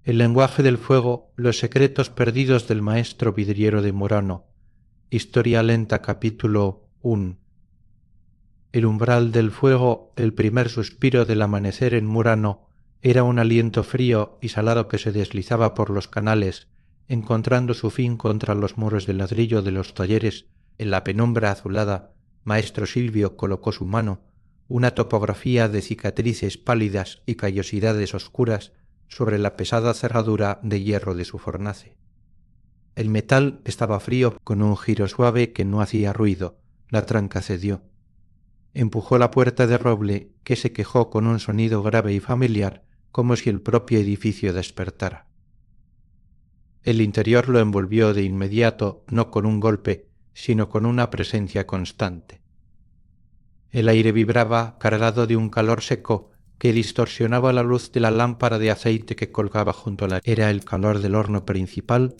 El lenguaje del fuego, los secretos perdidos del maestro vidriero de Murano. Historia lenta, capítulo 1. El umbral del fuego, el primer suspiro del amanecer en Murano, era un aliento frío y salado que se deslizaba por los canales, encontrando su fin contra los muros de ladrillo de los talleres. En la penumbra azulada, maestro Silvio colocó su mano, una topografía de cicatrices pálidas y callosidades oscuras, sobre la pesada cerradura de hierro de su fornace. El metal estaba frío, con un giro suave que no hacía ruido. La tranca cedió. Empujó la puerta de roble, que se quejó con un sonido grave y familiar, como si el propio edificio despertara. El interior lo envolvió de inmediato, no con un golpe, sino con una presencia constante. El aire vibraba, cargado de un calor seco, que distorsionaba la luz de la lámpara de aceite que colgaba junto a la... Era el calor del horno principal,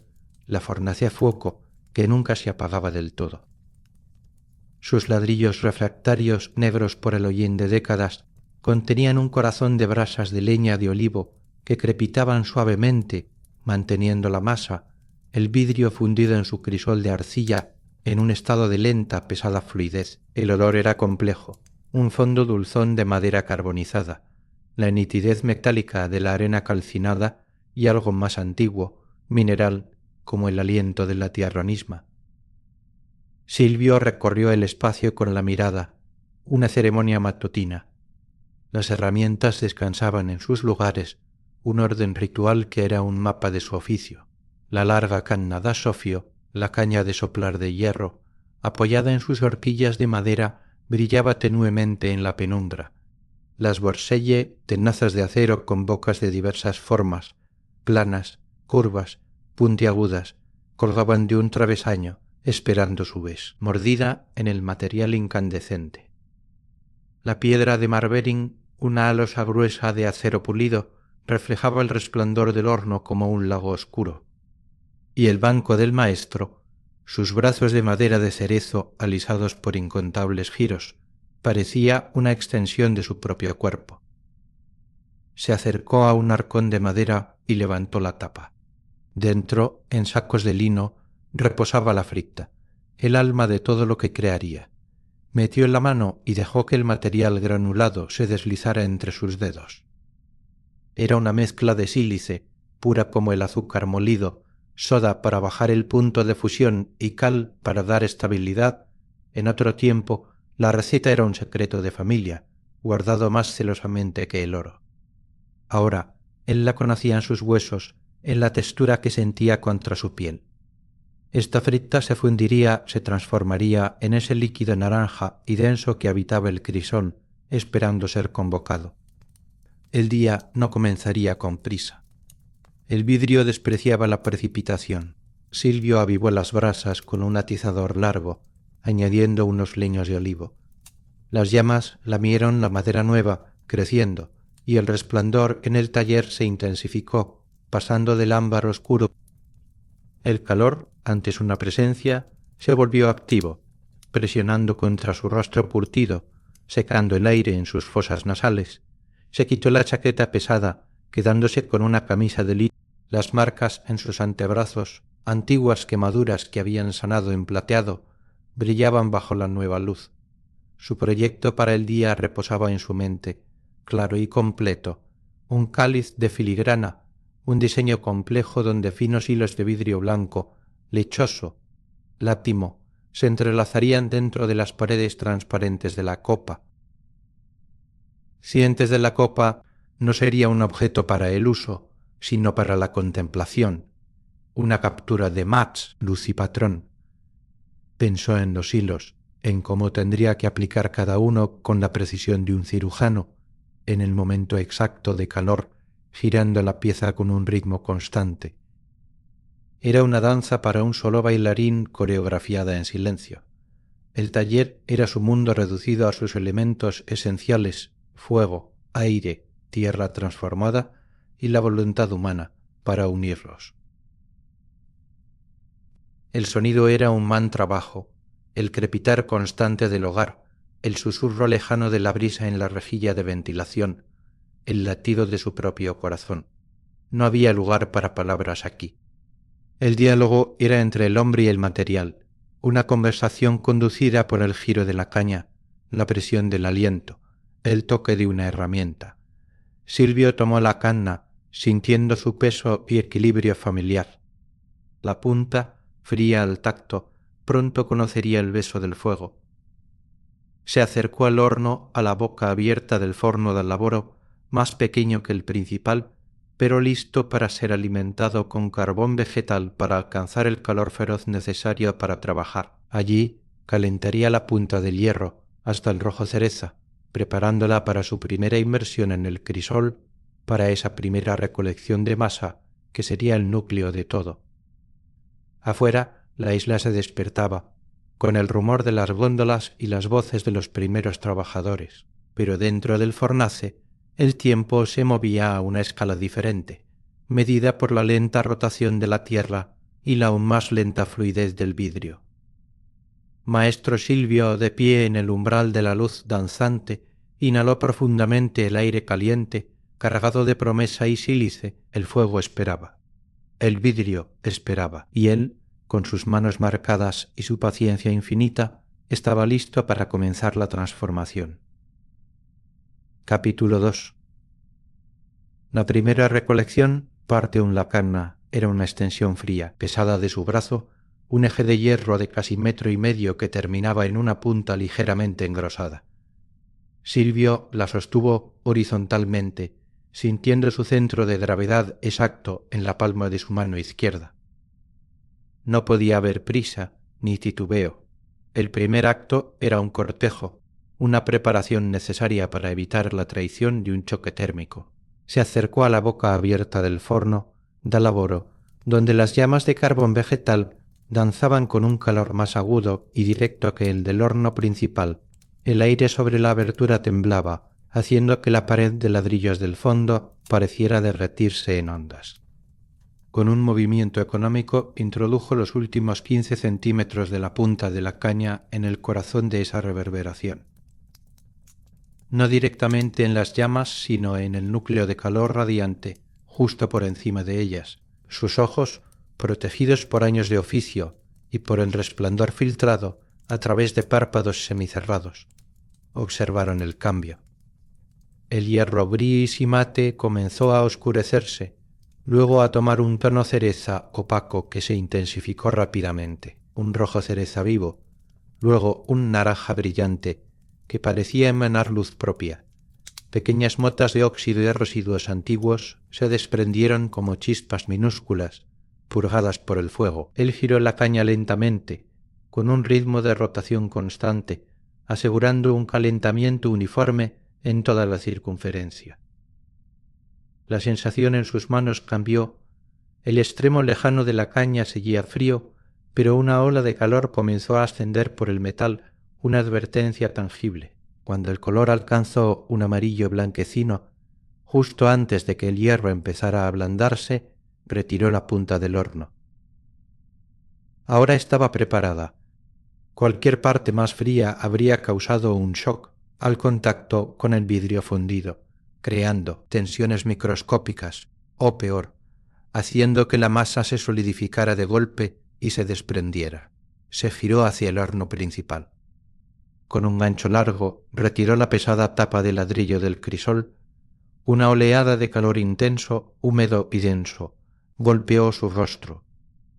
la fornace a fuoco, que nunca se apagaba del todo. Sus ladrillos refractarios, negros por el hollín de décadas, contenían un corazón de brasas de leña de olivo que crepitaban suavemente, manteniendo la masa, el vidrio fundido en su crisol de arcilla, en un estado de lenta, pesada fluidez. El olor era complejo, un fondo dulzón de madera carbonizada, la nitidez metálica de la arena calcinada y algo más antiguo, mineral, como el aliento de la tierra misma. Silvio recorrió el espacio con la mirada, una ceremonia matutina. Las herramientas descansaban en sus lugares, un orden ritual que era un mapa de su oficio. La larga canna da sofio, la caña de soplar de hierro, apoyada en sus horquillas de madera, brillaba tenuemente en la penumbra. Las borselle, tenazas de acero con bocas de diversas formas, planas, curvas, puntiagudas, colgaban de un travesaño, esperando su vez, mordida en el material incandescente. La piedra de Marverin, una losa gruesa de acero pulido, reflejaba el resplandor del horno como un lago oscuro. Y el banco del maestro, sus brazos de madera de cerezo alisados por incontables giros, parecía una extensión de su propio cuerpo. Se acercó a un arcón de madera y levantó la tapa. Dentro, en sacos de lino, reposaba la fricta, el alma de todo lo que crearía. Metió la mano y dejó que el material granulado se deslizara entre sus dedos. Era una mezcla de sílice, pura como el azúcar molido, soda para bajar el punto de fusión y cal para dar estabilidad. En otro tiempo, la receta era un secreto de familia, guardado más celosamente que el oro. Ahora, él la conocía en sus huesos, en la textura que sentía contra su piel. Esta frita se fundiría, se transformaría en ese líquido naranja y denso que habitaba el crisón, esperando ser convocado. El día no comenzaría con prisa. El vidrio despreciaba la precipitación. Silvio avivó las brasas con un atizador largo, añadiendo unos leños de olivo. Las llamas lamieron la madera nueva, creciendo, y el resplandor en el taller se intensificó, pasando del ámbar oscuro. El calor, ante su presencia, se volvió activo, presionando contra su rostro curtido, secando el aire en sus fosas nasales. Se quitó la chaqueta pesada, quedándose con una camisa de lino. Las marcas en sus antebrazos, antiguas quemaduras que habían sanado en plateado, brillaban bajo la nueva luz. Su proyecto para el día reposaba en su mente, claro y completo, un cáliz de filigrana, un diseño complejo donde finos hilos de vidrio blanco, lechoso, látimo, se entrelazarían dentro de las paredes transparentes de la copa. Si antes de la copa no sería un objeto para el uso, sino para la contemplación, una captura de Mats, luz y patrón. Pensó en los hilos, en cómo tendría que aplicar cada uno con la precisión de un cirujano, en el momento exacto de calor, girando la pieza con un ritmo constante. Era una danza para un solo bailarín coreografiada en silencio. El taller era su mundo reducido a sus elementos esenciales: fuego, aire, tierra transformada y la voluntad humana para unirlos. El sonido era un mantra bajo, el crepitar constante del hogar, el susurro lejano de la brisa en la rejilla de ventilación, el latido de su propio corazón. No había lugar para palabras aquí. El diálogo era entre el hombre y el material, una conversación conducida por el giro de la caña, la presión del aliento, el toque de una herramienta. Silvio tomó la canna, sintiendo su peso y equilibrio familiar. La punta, fría al tacto, pronto conocería el beso del fuego. Se acercó al horno a la boca abierta del forno del laboro, más pequeño que el principal, pero listo para ser alimentado con carbón vegetal para alcanzar el calor feroz necesario para trabajar. Allí calentaría la punta del hierro hasta el rojo cereza, preparándola para su primera inmersión en el crisol, para esa primera recolección de masa que sería el núcleo de todo. Afuera la isla se despertaba, con el rumor de las góndolas y las voces de los primeros trabajadores, pero dentro del fornace el tiempo se movía a una escala diferente, medida por la lenta rotación de la tierra y la aún más lenta fluidez del vidrio. Maestro Silvio, de pie en el umbral de la luz danzante, inhaló profundamente el aire caliente, cargado de promesa y sílice. El fuego esperaba. El vidrio esperaba, y él, con sus manos marcadas y su paciencia infinita, estaba listo para comenzar la transformación. Capítulo 2. La primera recolección parte un lacana, era una extensión fría, pesada de su brazo, un eje de hierro de casi 1,5 metros que terminaba en una punta ligeramente engrosada. Silvio la sostuvo horizontalmente, sintiendo su centro de gravedad exacto en la palma de su mano izquierda. No podía haber prisa ni titubeo. El primer acto era un cortejo, una preparación necesaria para evitar la traición de un choque térmico. Se acercó a la boca abierta del forno da laboro, donde las llamas de carbón vegetal danzaban con un calor más agudo y directo que el del horno principal. El aire sobre la abertura temblaba, haciendo que la pared de ladrillos del fondo pareciera derretirse en ondas. Con un movimiento económico introdujo los últimos 15 centímetros de la punta de la caña en el corazón de esa reverberación. No directamente en las llamas, sino en el núcleo de calor radiante, justo por encima de ellas. Sus ojos, protegidos por años de oficio y por el resplandor filtrado a través de párpados semicerrados, observaron el cambio. El hierro gris y mate comenzó a oscurecerse, luego a tomar un tono cereza opaco que se intensificó rápidamente, un rojo cereza vivo, luego un naranja brillante que parecía emanar luz propia. Pequeñas motas de óxido y de residuos antiguos se desprendieron como chispas minúsculas, purgadas por el fuego. Él giró la caña lentamente, con un ritmo de rotación constante, asegurando un calentamiento uniforme en toda la circunferencia. La sensación en sus manos cambió, el extremo lejano de la caña seguía frío, pero una ola de calor comenzó a ascender por el metal, una advertencia tangible. Cuando el color alcanzó un amarillo blanquecino, justo antes de que el hierro empezara a ablandarse, retiró la punta del horno. Ahora estaba preparada. Cualquier parte más fría habría causado un shock al contacto con el vidrio fundido, creando tensiones microscópicas, o peor, haciendo que la masa se solidificara de golpe y se desprendiera. Se giró hacia el horno principal. Con un gancho largo retiró la pesada tapa de ladrillo del crisol. Una oleada de calor intenso, húmedo y denso golpeó su rostro,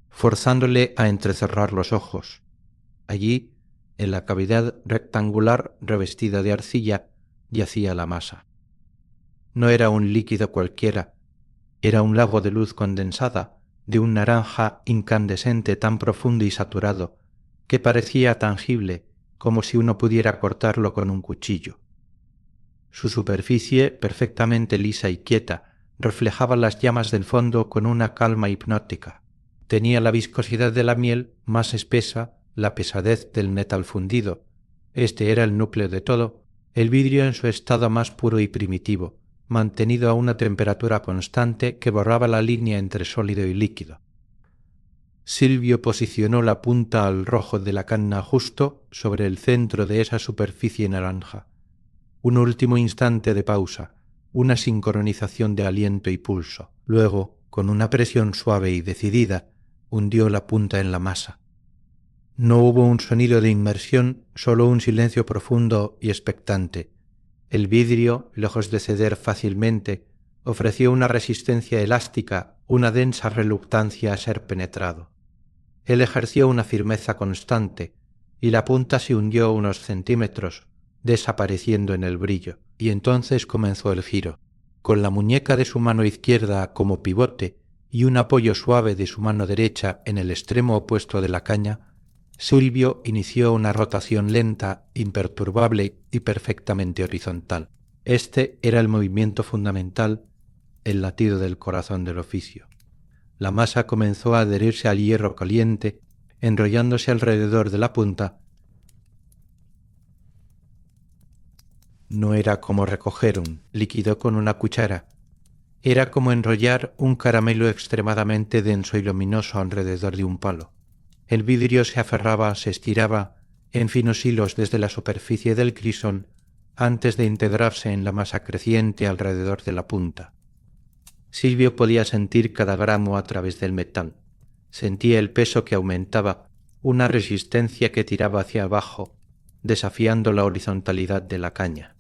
forzándole a entrecerrar los ojos. Allí, en la cavidad rectangular revestida de arcilla, yacía la masa. No era un líquido cualquiera, era un lago de luz condensada, de un naranja incandescente tan profundo y saturado, que parecía tangible, como si uno pudiera cortarlo con un cuchillo. Su superficie, perfectamente lisa y quieta, reflejaba las llamas del fondo con una calma hipnótica. Tenía la viscosidad de la miel más espesa, la pesadez del metal fundido. Este era el núcleo de todo, el vidrio en su estado más puro y primitivo, mantenido a una temperatura constante que borraba la línea entre sólido y líquido. Silvio posicionó la punta al rojo de la canna justo sobre el centro de esa superficie naranja. Un último instante de pausa, una sincronización de aliento y pulso. Luego, con una presión suave y decidida, hundió la punta en la masa. No hubo un sonido de inmersión, solo un silencio profundo y expectante. El vidrio, lejos de ceder fácilmente, ofreció una resistencia elástica, una densa reluctancia a ser penetrado. Él ejerció una firmeza constante, y la punta se hundió unos centímetros, desapareciendo en el brillo, y entonces comenzó el giro. Con la muñeca de su mano izquierda como pivote y un apoyo suave de su mano derecha en el extremo opuesto de la caña, Silvio inició una rotación lenta, imperturbable y perfectamente horizontal. Este era el movimiento fundamental, el latido del corazón del oficio. La masa comenzó a adherirse al hierro caliente, enrollándose alrededor de la punta. No era como recoger un líquido con una cuchara, era como enrollar un caramelo extremadamente denso y luminoso alrededor de un palo. El vidrio se aferraba, se estiraba en finos hilos desde la superficie del crisol antes de integrarse en la masa creciente alrededor de la punta. Silvio podía sentir cada gramo a través del metal. Sentía el peso que aumentaba, una resistencia que tiraba hacia abajo, desafiando la horizontalidad de la caña.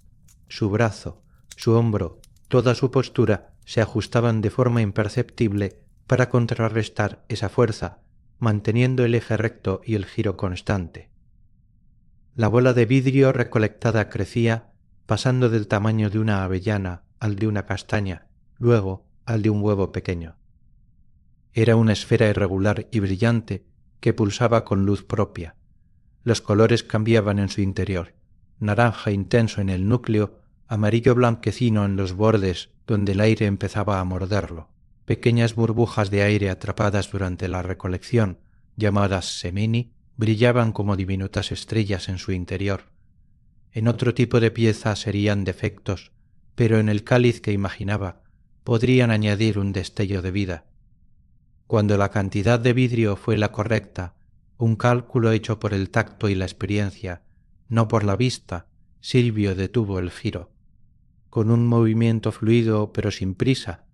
Su brazo, su hombro, toda su postura se ajustaban de forma imperceptible para contrarrestar esa fuerza, manteniendo el eje recto y el giro constante. La bola de vidrio recolectada crecía, pasando del tamaño de una avellana al de una castaña, luego al de un huevo pequeño. Era una esfera irregular y brillante que pulsaba con luz propia. Los colores cambiaban en su interior: naranja intenso en el núcleo, amarillo blanquecino en los bordes donde el aire empezaba a morderlo. Pequeñas burbujas de aire atrapadas durante la recolección, llamadas semini, brillaban como diminutas estrellas en su interior. En otro tipo de pieza serían defectos, pero en el cáliz que imaginaba podrían añadir un destello de vida. Cuando la cantidad de vidrio fue la correcta, un cálculo hecho por el tacto y la experiencia, no por la vista, Silvio detuvo el giro. Con un movimiento fluido pero sin prisa,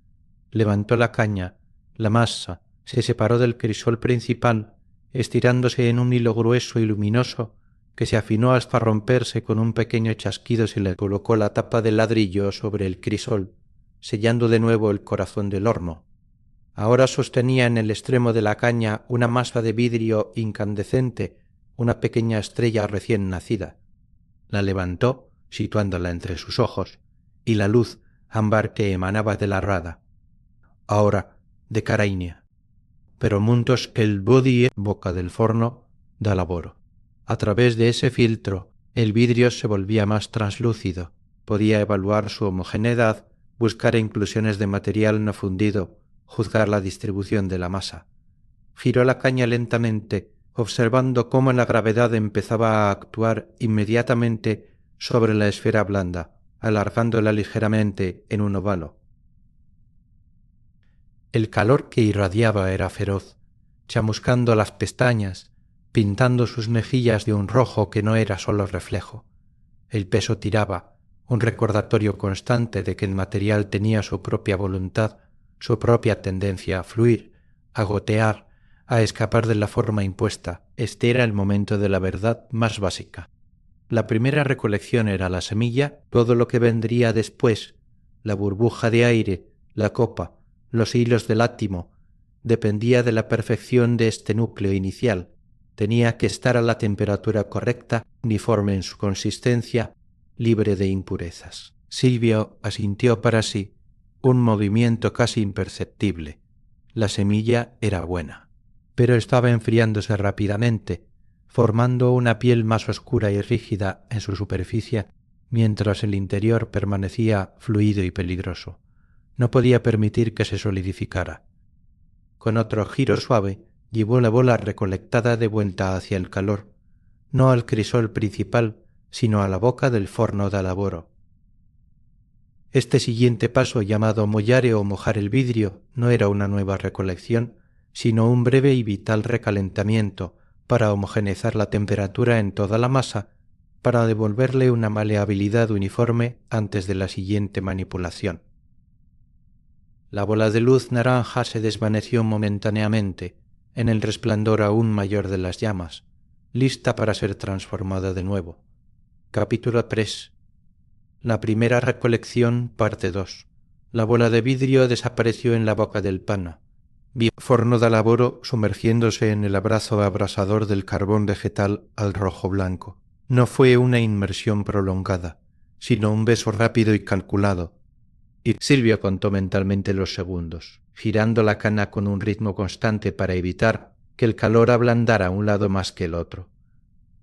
levantó la caña, la masa se separó del crisol principal, estirándose en un hilo grueso y luminoso que se afinó hasta romperse. Con un pequeño chasquido se le colocó la tapa de ladrillo sobre el crisol, sellando de nuevo el corazón del horno. Ahora sostenía en el extremo de la caña una masa de vidrio incandescente, una pequeña estrella recién nacida. La levantó, situándola entre sus ojos, y la luz ámbar que emanaba de la rada. Ahora, de carainia. Pero muntos el bodie, boca del forno, da laboro. A través de ese filtro, el vidrio se volvía más translúcido. Podía evaluar su homogeneidad, buscar inclusiones de material no fundido, juzgar la distribución de la masa. Giró la caña lentamente, observando cómo la gravedad empezaba a actuar inmediatamente sobre la esfera blanda, alargándola ligeramente en un óvalo. El calor que irradiaba era feroz, chamuscando las pestañas, pintando sus mejillas de un rojo que no era solo reflejo. El peso tiraba, un recordatorio constante de que el material tenía su propia voluntad, su propia tendencia a fluir, a gotear, a escapar de la forma impuesta. Este era el momento de la verdad más básica. La primera recolección era la semilla, todo lo que vendría después, la burbuja de aire, la copa, los hilos del átimo, dependía de la perfección de este núcleo inicial. Tenía que estar a la temperatura correcta, uniforme en su consistencia, libre de impurezas. Silvio asintió para sí un movimiento casi imperceptible. La semilla era buena, pero estaba enfriándose rápidamente, formando una piel más oscura y rígida en su superficie, mientras el interior permanecía fluido y peligroso. No podía permitir que se solidificara. Con otro giro suave, llevó la bola recolectada de vuelta hacia el calor, no al crisol principal, sino a la boca del forno da lavoro. Este siguiente paso, llamado mollare o mojar el vidrio, no era una nueva recolección, sino un breve y vital recalentamiento para homogeneizar la temperatura en toda la masa, para devolverle una maleabilidad uniforme antes de la siguiente manipulación. La bola de luz naranja se desvaneció momentáneamente en el resplandor aún mayor de las llamas, lista para ser transformada de nuevo. Capítulo 3. La primera recolección, parte 2. La bola de vidrio desapareció en la boca del pana. Vi forno da laboro sumergiéndose en el abrazo abrasador del carbón vegetal al rojo blanco. No fue una inmersión prolongada, sino un beso rápido y calculado. Y Silvio contó mentalmente los segundos, girando la cana con un ritmo constante para evitar que el calor ablandara un lado más que el otro.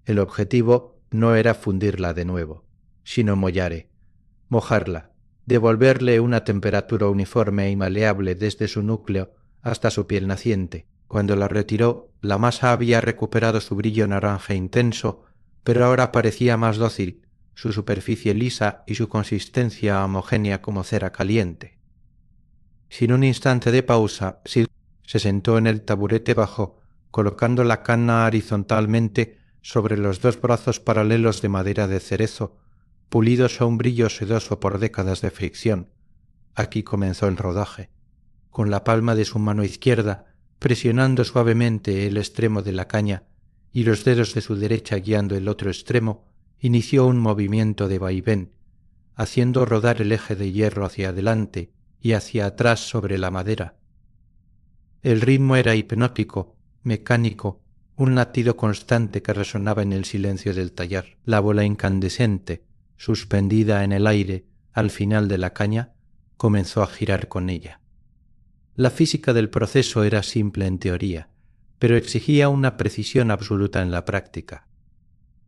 El objetivo no era fundirla de nuevo, sino mojarla, devolverle una temperatura uniforme y maleable desde su núcleo hasta su piel naciente. Cuando la retiró, la masa había recuperado su brillo naranja intenso, pero ahora parecía más dócil, su superficie lisa y su consistencia homogénea como cera caliente. Sin un instante de pausa, Silvio se sentó en el taburete bajo, colocando la cana horizontalmente sobre los dos brazos paralelos de madera de cerezo, pulidos a un brillo sedoso por décadas de fricción. Aquí comenzó el rodaje. Con la palma de su mano izquierda, presionando suavemente el extremo de la caña y los dedos de su derecha guiando el otro extremo, inició un movimiento de vaivén, haciendo rodar el eje de hierro hacia adelante y hacia atrás sobre la madera. El ritmo era hipnótico, mecánico, un latido constante que resonaba en el silencio del tallar. La bola incandescente, suspendida en el aire al final de la caña, comenzó a girar con ella. La física del proceso era simple en teoría, pero exigía una precisión absoluta en la práctica.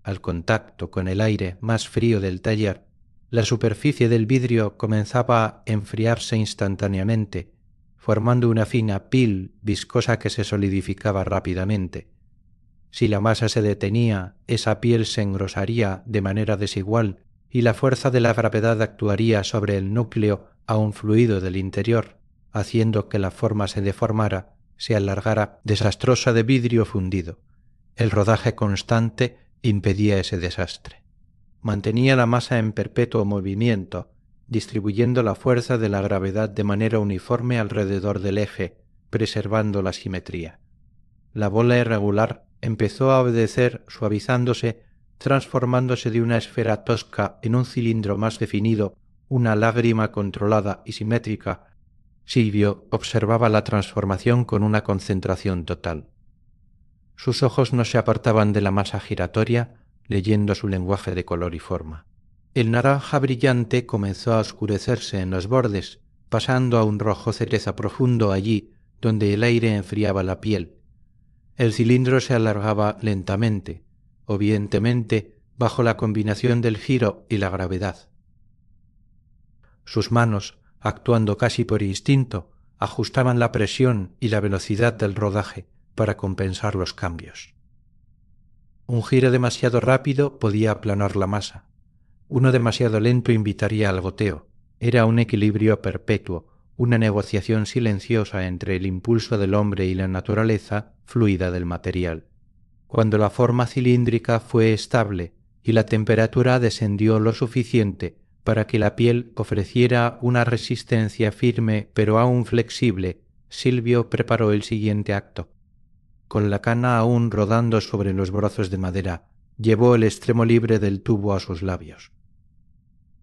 Al contacto con el aire más frío del taller, la superficie del vidrio comenzaba a enfriarse instantáneamente, formando una fina pil viscosa que se solidificaba rápidamente. Si la masa se detenía, esa piel se engrosaría de manera desigual y la fuerza de la gravedad actuaría sobre el núcleo aún fluido del interior, haciendo que la forma se deformara, se alargara, desastrosa de vidrio fundido. El rodaje constante impedía ese desastre. Mantenía la masa en perpetuo movimiento, distribuyendo la fuerza de la gravedad de manera uniforme alrededor del eje, preservando la simetría. La bola irregular empezó a obedecer suavizándose, transformándose de una esfera tosca en un cilindro más definido, una lágrima controlada y simétrica. Silvio observaba la transformación con una concentración total. Sus ojos no se apartaban de la masa giratoria, leyendo su lenguaje de color y forma. El naranja brillante comenzó a oscurecerse en los bordes, pasando a un rojo cereza profundo allí donde el aire enfriaba la piel. El cilindro se alargaba lentamente, obedientemente bajo la combinación del giro y la gravedad. Sus manos, actuando casi por instinto, ajustaban la presión y la velocidad del rodaje para compensar los cambios. Un giro demasiado rápido podía aplanar la masa. Uno demasiado lento invitaría al goteo. Era un equilibrio perpetuo, una negociación silenciosa entre el impulso del hombre y la naturaleza fluida del material. Cuando la forma cilíndrica fue estable y la temperatura descendió lo suficiente para que la piel ofreciera una resistencia firme pero aún flexible, Silvio preparó el siguiente acto. Con la cana aún rodando sobre los brazos de madera, llevó el extremo libre del tubo a sus labios.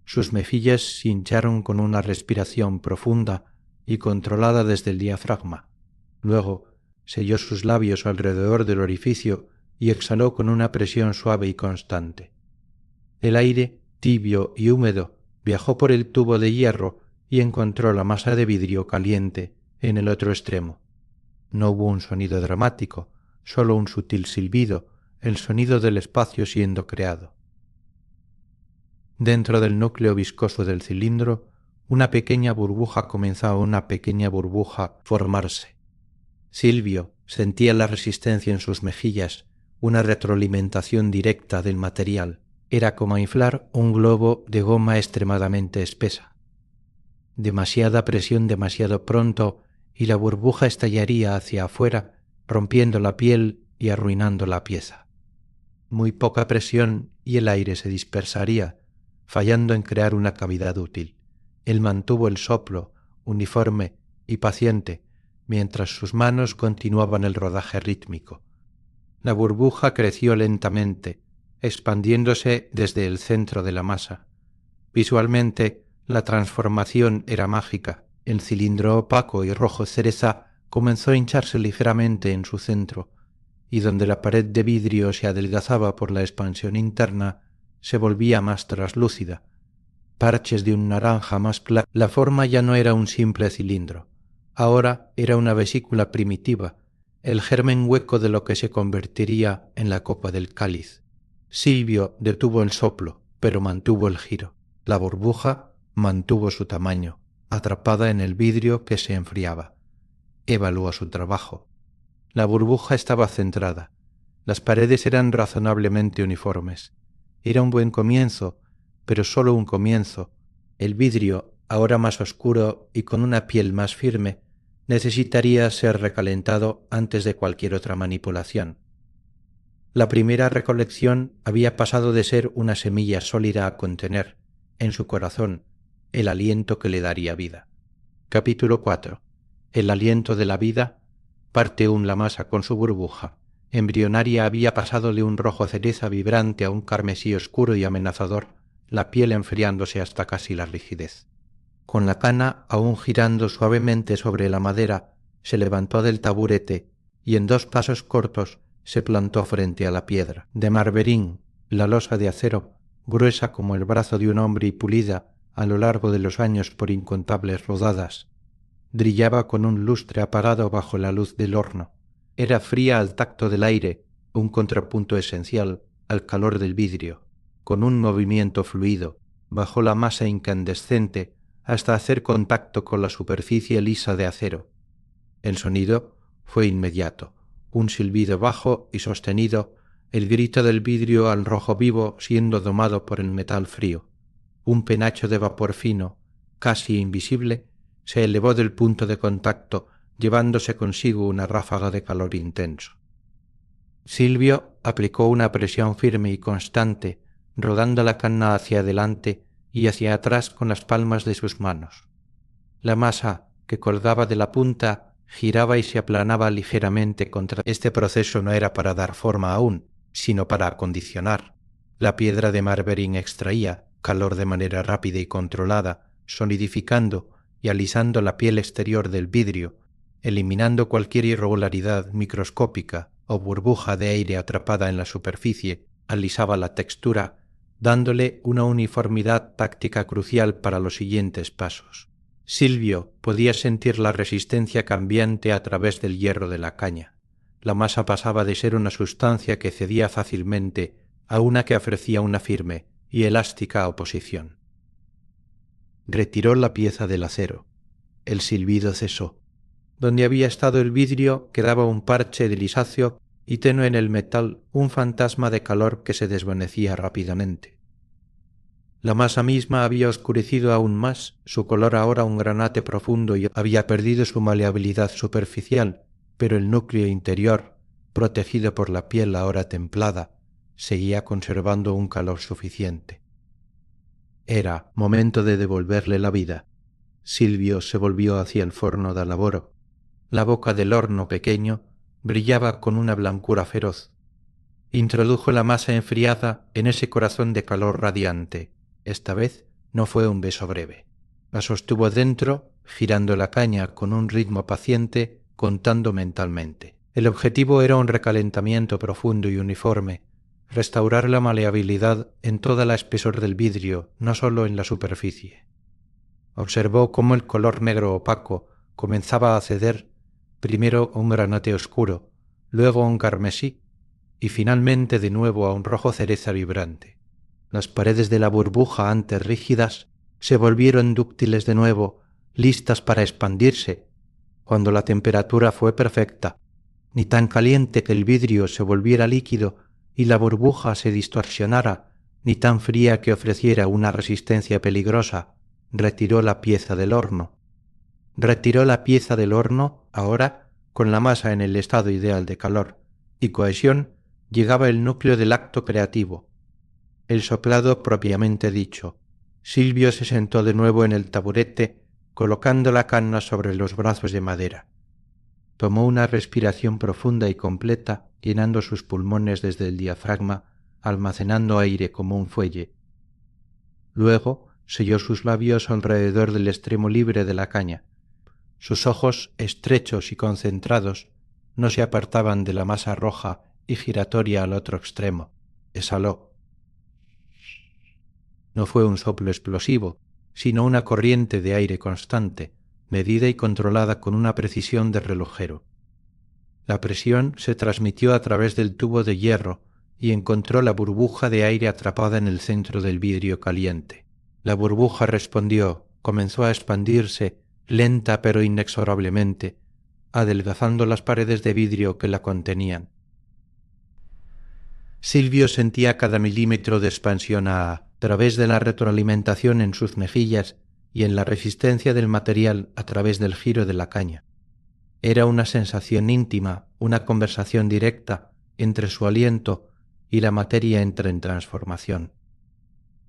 Sus mejillas se hincharon con una respiración profunda y controlada desde el diafragma. Luego selló sus labios alrededor del orificio y exhaló con una presión suave y constante. El aire, tibio y húmedo, viajó por el tubo de hierro y encontró la masa de vidrio caliente en el otro extremo. No hubo un sonido dramático, solo un sutil silbido, el sonido del espacio siendo creado. Dentro del núcleo viscoso del cilindro, una pequeña burbuja formarse. Silvio sentía la resistencia en sus mejillas, una retroalimentación directa del material. Era como inflar un globo de goma extremadamente espesa. Demasiada presión demasiado pronto y la burbuja estallaría hacia afuera, rompiendo la piel y arruinando la pieza. muy poca presión y el aire se dispersaría, fallando en crear una cavidad útil. Él mantuvo el soplo, uniforme y paciente, mientras sus manos continuaban el rodaje rítmico. La burbuja creció lentamente, expandiéndose desde el centro de la masa. Visualmente, la transformación era mágica. El cilindro opaco y rojo cereza comenzó a hincharse ligeramente en su centro, y donde la pared de vidrio se adelgazaba por la expansión interna, se volvía más traslúcida. Parches de un naranja más claro. La forma ya no era un simple cilindro. Ahora era una vesícula primitiva, el germen hueco de lo que se convertiría en la copa del cáliz. Silvio detuvo el soplo, pero mantuvo el giro. La burbuja mantuvo su tamaño, atrapada en el vidrio que se enfriaba. Evaluó su trabajo. La burbuja estaba centrada. Las paredes eran razonablemente uniformes. Era un buen comienzo, pero solo un comienzo. El vidrio, ahora más oscuro y con una piel más firme, necesitaría ser recalentado antes de cualquier otra manipulación. La primera recolección había pasado de ser una semilla sólida a contener, en su corazón, el aliento que le daría vida. Capítulo 4. El aliento de la vida. Parte 1. La masa con su burbuja embrionaria había pasado de un rojo cereza vibrante a un carmesí oscuro y amenazador, la piel enfriándose hasta casi la rigidez. Con la cana aún girando suavemente sobre la madera, se levantó del taburete y en 2 pasos cortos se plantó frente a la piedra. De marberín, la losa de acero, gruesa como el brazo de un hombre y pulida a lo largo de los años por incontables rodadas, brillaba con un lustre apagado bajo la luz del horno. Era fría al tacto del aire, un contrapunto esencial al calor del vidrio. Con un movimiento fluido, bajó la masa incandescente hasta hacer contacto con la superficie lisa de acero. El sonido fue inmediato, un silbido bajo y sostenido, el grito del vidrio al rojo vivo siendo domado por el metal frío. Un penacho de vapor fino, casi invisible, se elevó del punto de contacto, llevándose consigo una ráfaga de calor intenso. Silvio aplicó una presión firme y constante, rodando la cana hacia adelante y hacia atrás con las palmas de sus manos. La masa, que colgaba de la punta, giraba y se aplanaba ligeramente contra. Este proceso no era para dar forma aún, sino para acondicionar. La piedra de marberín extraía calor de manera rápida y controlada, solidificando y alisando la piel exterior del vidrio, eliminando cualquier irregularidad microscópica o burbuja de aire atrapada en la superficie, alisaba la textura, dándole una uniformidad táctica crucial para los siguientes pasos. Silvio podía sentir la resistencia cambiante a través del hierro de la caña. La masa pasaba de ser una sustancia que cedía fácilmente a una que ofrecía una firme y elástica oposición. Retiró la pieza del acero. El silbido cesó. Donde había estado el vidrio quedaba un parche grisáceo y tenue en el metal un fantasma de calor que se desvanecía rápidamente. La masa misma había oscurecido aún más, su color ahora un granate profundo y había perdido su maleabilidad superficial, pero el núcleo interior, protegido por la piel ahora templada, seguía conservando un calor suficiente. Era momento de devolverle la vida. Silvio se volvió hacia el forno de laboro. La boca del horno pequeño brillaba con una blancura feroz. Introdujo la masa enfriada en ese corazón de calor radiante. Esta vez no fue un beso breve. La sostuvo dentro, girando la caña con un ritmo paciente, contando mentalmente. El objetivo era un recalentamiento profundo y uniforme, restaurar la maleabilidad en toda la espesor del vidrio, no solo en la superficie. Observó cómo el color negro opaco comenzaba a ceder, primero a un granate oscuro, luego a un carmesí y finalmente de nuevo a un rojo cereza vibrante. Las paredes de la burbuja antes rígidas se volvieron dúctiles de nuevo, listas para expandirse, cuando la temperatura fue perfecta, ni tan caliente que el vidrio se volviera líquido y la burbuja se distorsionara, ni tan fría que ofreciera una resistencia peligrosa. Retiró la pieza del horno. Ahora con la masa en el estado ideal de calor y cohesión, llegaba el núcleo del acto creativo, el soplado propiamente dicho. Silvio se sentó de nuevo en el taburete, colocando la canna sobre los brazos de madera. Tomó una respiración profunda y completa, llenando sus pulmones desde el diafragma, almacenando aire como un fuelle. Luego selló sus labios alrededor del extremo libre de la caña. Sus ojos, estrechos y concentrados, no se apartaban de la masa roja y giratoria al otro extremo. Exhaló. No fue un soplo explosivo, sino una corriente de aire constante, medida y controlada con una precisión de relojero. La presión se transmitió a través del tubo de hierro y encontró la burbuja de aire atrapada en el centro del vidrio caliente. La burbuja respondió, comenzó a expandirse, lenta pero inexorablemente, adelgazando las paredes de vidrio que la contenían. Silvio sentía cada milímetro de expansión a través de la retroalimentación en sus mejillas y en la resistencia del material a través del giro de la caña. Era una sensación íntima, una conversación directa entre su aliento y la materia entra en transformación.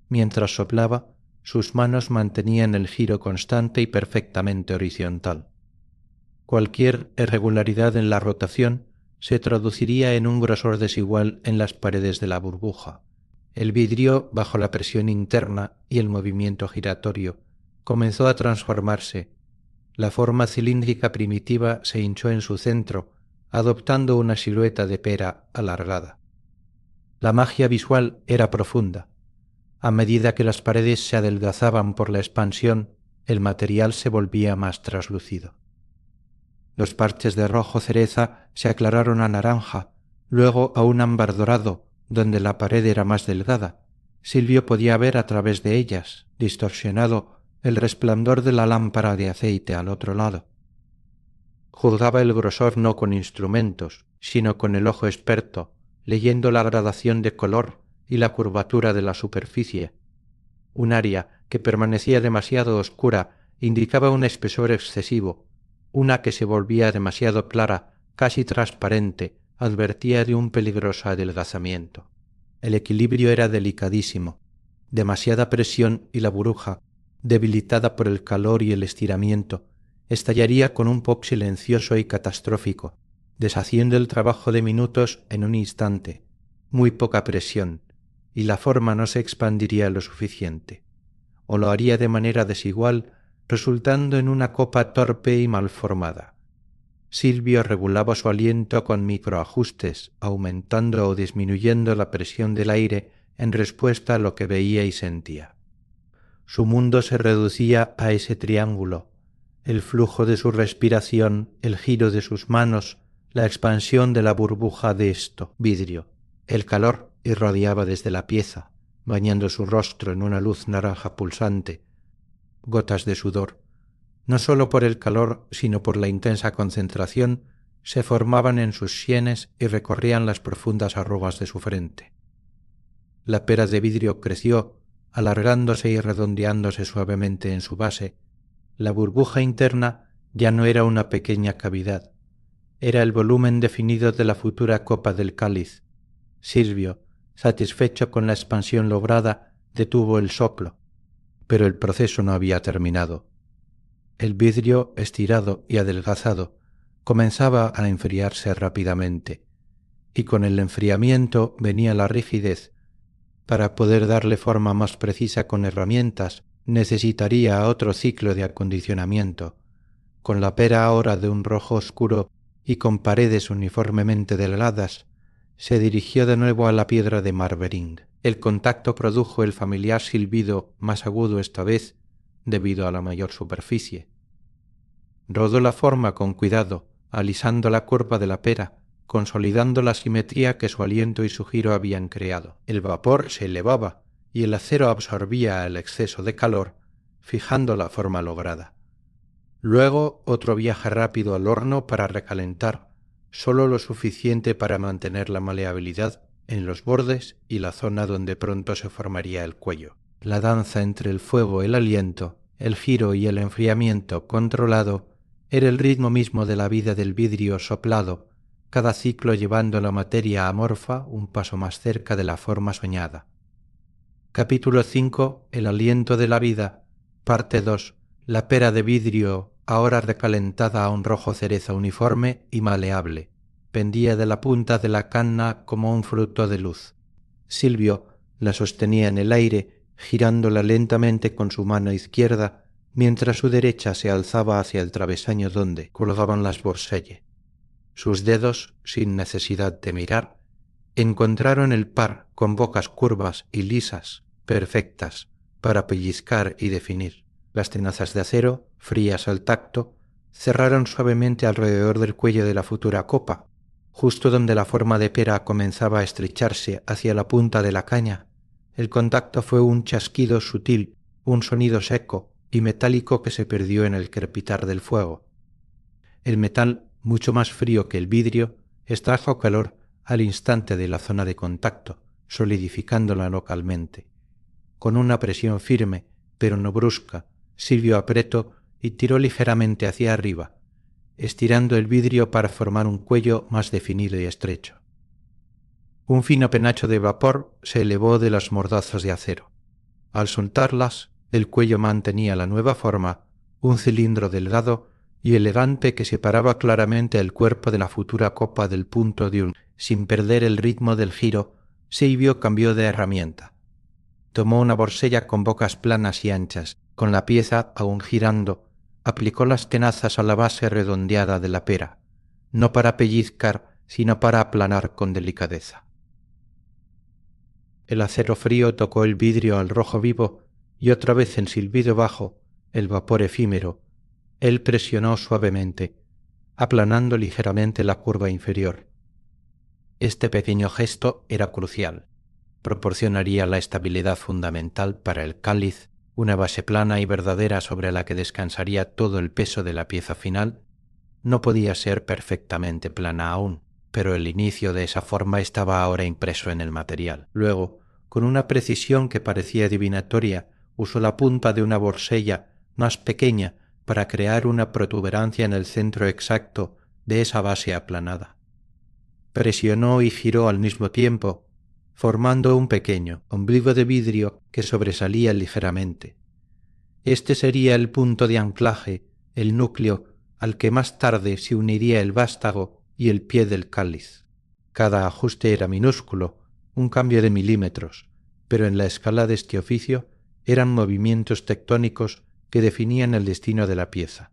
Mientras soplaba, sus manos mantenían el giro constante y perfectamente horizontal. Cualquier irregularidad en la rotación se traduciría en un grosor desigual en las paredes de la burbuja. El vidrio, bajo la presión interna y el movimiento giratorio, comenzó a transformarse. La forma cilíndrica primitiva se hinchó en su centro, adoptando una silueta de pera alargada. La magia visual era profunda. A medida que las paredes se adelgazaban por la expansión, el material se volvía más traslúcido. Los parches de rojo cereza se aclararon a naranja, luego a un ámbar dorado, donde la pared era más delgada. Silvio podía ver a través de ellas, distorsionado, el resplandor de la lámpara de aceite al otro lado. Juzgaba el grosor no con instrumentos, sino con el ojo experto, leyendo la gradación de color y la curvatura de la superficie. Un área que permanecía demasiado oscura indicaba un espesor excesivo, una que se volvía demasiado clara, casi transparente, advertía de un peligroso adelgazamiento. El equilibrio era delicadísimo. Demasiada presión y la burbuja, debilitada por el calor y el estiramiento, estallaría con un pop silencioso y catastrófico, deshaciendo el trabajo de minutos en un instante. Muy poca presión, y la forma no se expandiría lo suficiente, o lo haría de manera desigual, resultando en una copa torpe y mal formada. Silvio regulaba su aliento con microajustes, aumentando o disminuyendo la presión del aire en respuesta a lo que veía y sentía. Su mundo se reducía a ese triángulo: el flujo de su respiración, el giro de sus manos, la expansión de la burbuja de vidrio. El calor irradiaba desde la pieza, bañando su rostro en una luz naranja pulsante. Gotas de sudor, no sólo por el calor, sino por la intensa concentración, se formaban en sus sienes y recorrían las profundas arrugas de su frente. La pera de vidrio creció, alargándose y redondeándose suavemente en su base. La burbuja interna ya no era una pequeña cavidad, era el volumen definido de la futura copa del cáliz. Silvio, satisfecho con la expansión lograda, detuvo el soplo, pero el proceso no había terminado. El vidrio, estirado y adelgazado, comenzaba a enfriarse rápidamente, y con el enfriamiento venía la rigidez. Para poder darle forma más precisa con herramientas, necesitaría otro ciclo de acondicionamiento. Con la pera ahora de un rojo oscuro y con paredes uniformemente delgadas, se dirigió de nuevo a la piedra de Marvering. El contacto produjo el familiar silbido, más agudo esta vez, debido a la mayor superficie. Rodó la forma con cuidado, alisando la curva de la pera, consolidando la simetría que su aliento y su giro habían creado. El vapor se elevaba y el acero absorbía el exceso de calor, fijando la forma lograda. Luego otro viaje rápido al horno para recalentar, solo lo suficiente para mantener la maleabilidad en los bordes y la zona donde pronto se formaría el cuello. La danza entre el fuego y el aliento, el giro y el enfriamiento controlado, era el ritmo mismo de la vida del vidrio soplado, cada ciclo llevando la materia amorfa un paso más cerca de la forma soñada. Capítulo 5. El aliento de la vida. Parte 2. La pera de vidrio, ahora recalentada a un rojo cereza uniforme y maleable, pendía de la punta de la canna como un fruto de luz. Silvio la sostenía en el aire, girándola lentamente con su mano izquierda, mientras su derecha se alzaba hacia el travesaño donde colgaban las borselles. Sus dedos, sin necesidad de mirar, encontraron el par con bocas curvas y lisas, perfectas, para pellizcar y definir. Las tenazas de acero, frías al tacto, cerraron suavemente alrededor del cuello de la futura copa, justo donde la forma de pera comenzaba a estrecharse hacia la punta de la caña. El contacto fue un chasquido sutil, un sonido seco y metálico que se perdió en el crepitar del fuego. El metal, mucho más frío que el vidrio, extrajo calor al instante de la zona de contacto, solidificándola localmente. Con una presión firme, pero no brusca, Silvio apretó y tiró ligeramente hacia arriba, estirando el vidrio para formar un cuello más definido y estrecho. Un fino penacho de vapor se elevó de las mordazas de acero. Al soltarlas, el cuello mantenía la nueva forma, un cilindro delgado y elegante que separaba claramente el cuerpo de la futura copa del punto de un. Sin perder el ritmo del giro, Silvio cambió de herramienta. Tomó una borsella con bocas planas y anchas, con la pieza aún girando, aplicó las tenazas a la base redondeada de la pera, no para pellizcar, sino para aplanar con delicadeza. El acero frío tocó el vidrio al rojo vivo y otra vez en silbido bajo, el vapor efímero, él presionó suavemente, aplanando ligeramente la curva inferior. Este pequeño gesto era crucial. Proporcionaría la estabilidad fundamental para el cáliz, una base plana y verdadera sobre la que descansaría todo el peso de la pieza final. No podía ser perfectamente plana aún, pero el inicio de esa forma estaba ahora impreso en el material. Luego, con una precisión que parecía adivinatoria, usó la punta de una borsella más pequeña para crear una protuberancia en el centro exacto de esa base aplanada. Presionó y giró al mismo tiempo, formando un pequeño ombligo de vidrio que sobresalía ligeramente. Este sería el punto de anclaje, el núcleo al que más tarde se uniría el vástago y el pie del cáliz. Cada ajuste era minúsculo, un cambio de milímetros, pero en la escala de este oficio eran movimientos tectónicos que definían el destino de la pieza.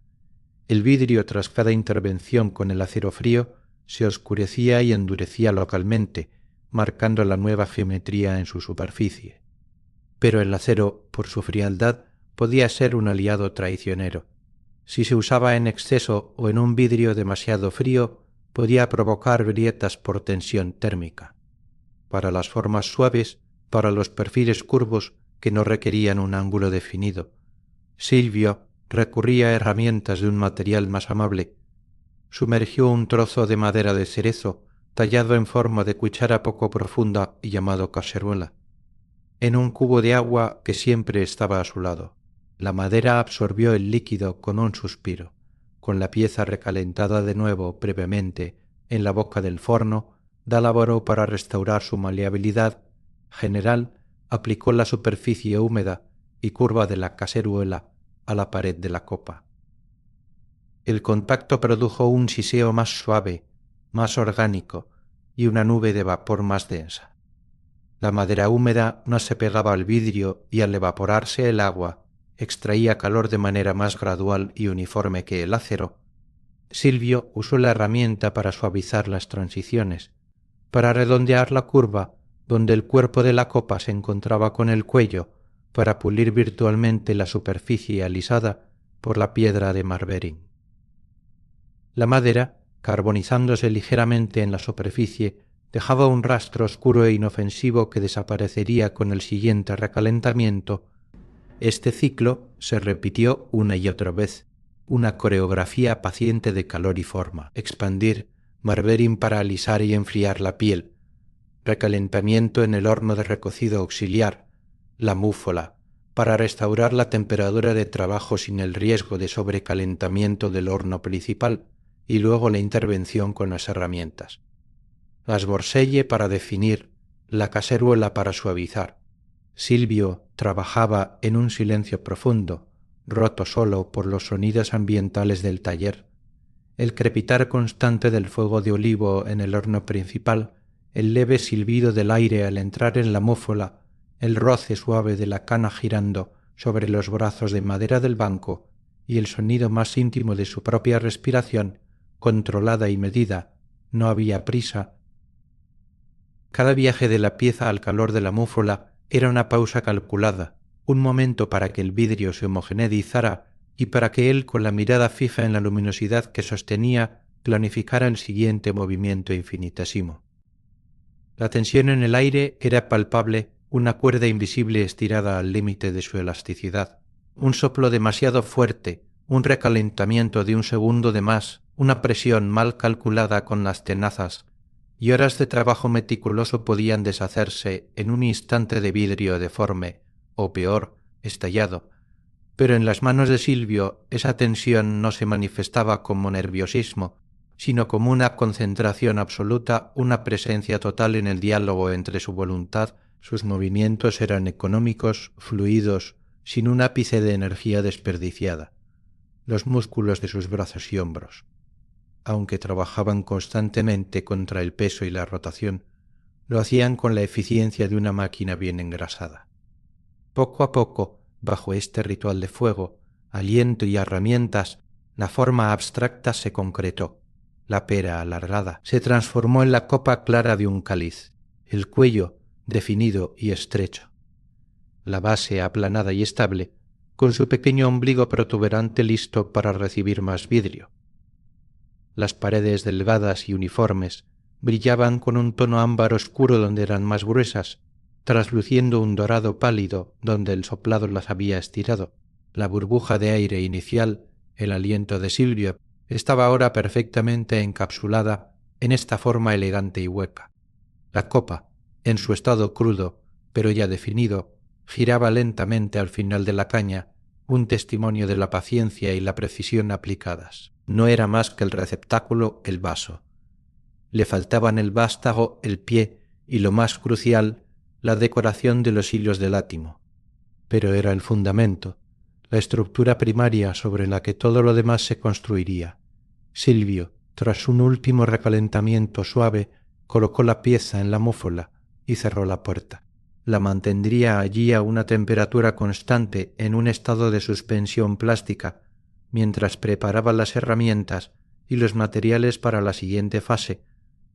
El vidrio, tras cada intervención con el acero frío, se oscurecía y endurecía localmente, marcando la nueva geometría en su superficie. Pero el acero, por su frialdad, podía ser un aliado traicionero. Si se usaba en exceso o en un vidrio demasiado frío, podía provocar grietas por tensión térmica. Para las formas suaves, para los perfiles curvos que no requerían un ángulo definido, Silvio recurría a herramientas de un material más amable. Sumergió un trozo de madera de cerezo, tallado en forma de cuchara poco profunda y llamado cacerola, en un cubo de agua que siempre estaba a su lado. La madera absorbió el líquido con un suspiro. Con la pieza recalentada de nuevo previamente en la boca del forno, Dalaboro, para restaurar su maleabilidad general, aplicó la superficie húmeda y curva de la caceruela a la pared de la copa. El contacto produjo un siseo más suave, más orgánico y una nube de vapor más densa. La madera húmeda no se pegaba al vidrio y al evaporarse el agua extraía calor de manera más gradual y uniforme que el acero. Silvio usó la herramienta para suavizar las transiciones, para redondear la curva donde el cuerpo de la copa se encontraba con el cuello, para pulir virtualmente la superficie alisada por la piedra de Marverin. La madera, carbonizándose ligeramente en la superficie, dejaba un rastro oscuro e inofensivo que desaparecería con el siguiente recalentamiento. Este ciclo se repitió una y otra vez, una coreografía paciente de calor y forma. Expandir, Marverin para alisar y enfriar la piel, recalentamiento en el horno de recocido auxiliar, la múfola, para restaurar la temperatura de trabajo sin el riesgo de sobrecalentamiento del horno principal, y luego la intervención con las herramientas. Las borselle para definir, la caceruela para suavizar. Silvio trabajaba en un silencio profundo, roto solo por los sonidos ambientales del taller. El crepitar constante del fuego de olivo en el horno principal, el leve silbido del aire al entrar en la múfola, el roce suave de la cana girando sobre los brazos de madera del banco y el sonido más íntimo de su propia respiración, controlada y medida, no había prisa. Cada viaje de la pieza al calor de la múfola era una pausa calculada, un momento para que el vidrio se homogeneizara y para que él, con la mirada fija en la luminosidad que sostenía, planificara el siguiente movimiento infinitesimo. La tensión en el aire era palpable, una cuerda invisible estirada al límite de su elasticidad, un soplo demasiado fuerte, un recalentamiento de un segundo de más, una presión mal calculada con las tenazas, y horas de trabajo meticuloso podían deshacerse en un instante de vidrio deforme, o peor, estallado. Pero en las manos de Silvio esa tensión no se manifestaba como nerviosismo, sino como una concentración absoluta, una presencia total en el diálogo entre su voluntad. Sus movimientos eran económicos, fluidos, sin un ápice de energía desperdiciada. Los músculos de sus brazos y hombros, aunque trabajaban constantemente contra el peso y la rotación, lo hacían con la eficiencia de una máquina bien engrasada. Poco a poco, bajo este ritual de fuego, aliento y herramientas, la forma abstracta se concretó. La pera alargada se transformó en la copa clara de un cáliz, el cuello definido y estrecho, la base aplanada y estable, con su pequeño ombligo protuberante listo para recibir más vidrio. Las paredes delgadas y uniformes brillaban con un tono ámbar oscuro donde eran más gruesas, trasluciendo un dorado pálido donde el soplado las había estirado. La burbuja de aire inicial, el aliento de Silvio, estaba ahora perfectamente encapsulada en esta forma elegante y hueca. La copa, en su estado crudo, pero ya definido, giraba lentamente al final de la caña, un testimonio de la paciencia y la precisión aplicadas. No era más que el receptáculo, el vaso. Le faltaban el vástago, el pie y, lo más crucial, la decoración de los hilos del átimo. Pero era el fundamento, la estructura primaria sobre la que todo lo demás se construiría. Silvio, tras un último recalentamiento suave, colocó la pieza en la múfola y cerró la puerta. La mantendría allí a una temperatura constante en un estado de suspensión plástica, mientras preparaba las herramientas y los materiales para la siguiente fase,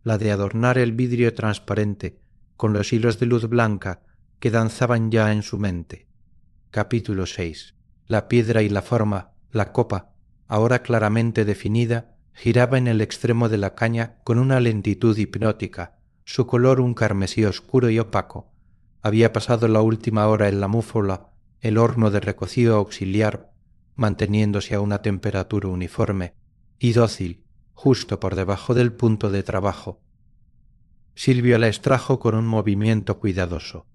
la de adornar el vidrio transparente con los hilos de luz blanca que danzaban ya en su mente. Capítulo 6. La piedra y la forma, la copa, ahora claramente definida, giraba en el extremo de la caña con una lentitud hipnótica, su color un carmesí oscuro y opaco. Había pasado la última hora en la múfola, el horno de recocido auxiliar, manteniéndose a una temperatura uniforme y dócil, justo por debajo del punto de trabajo. Silvio la extrajo con un movimiento cuidadoso.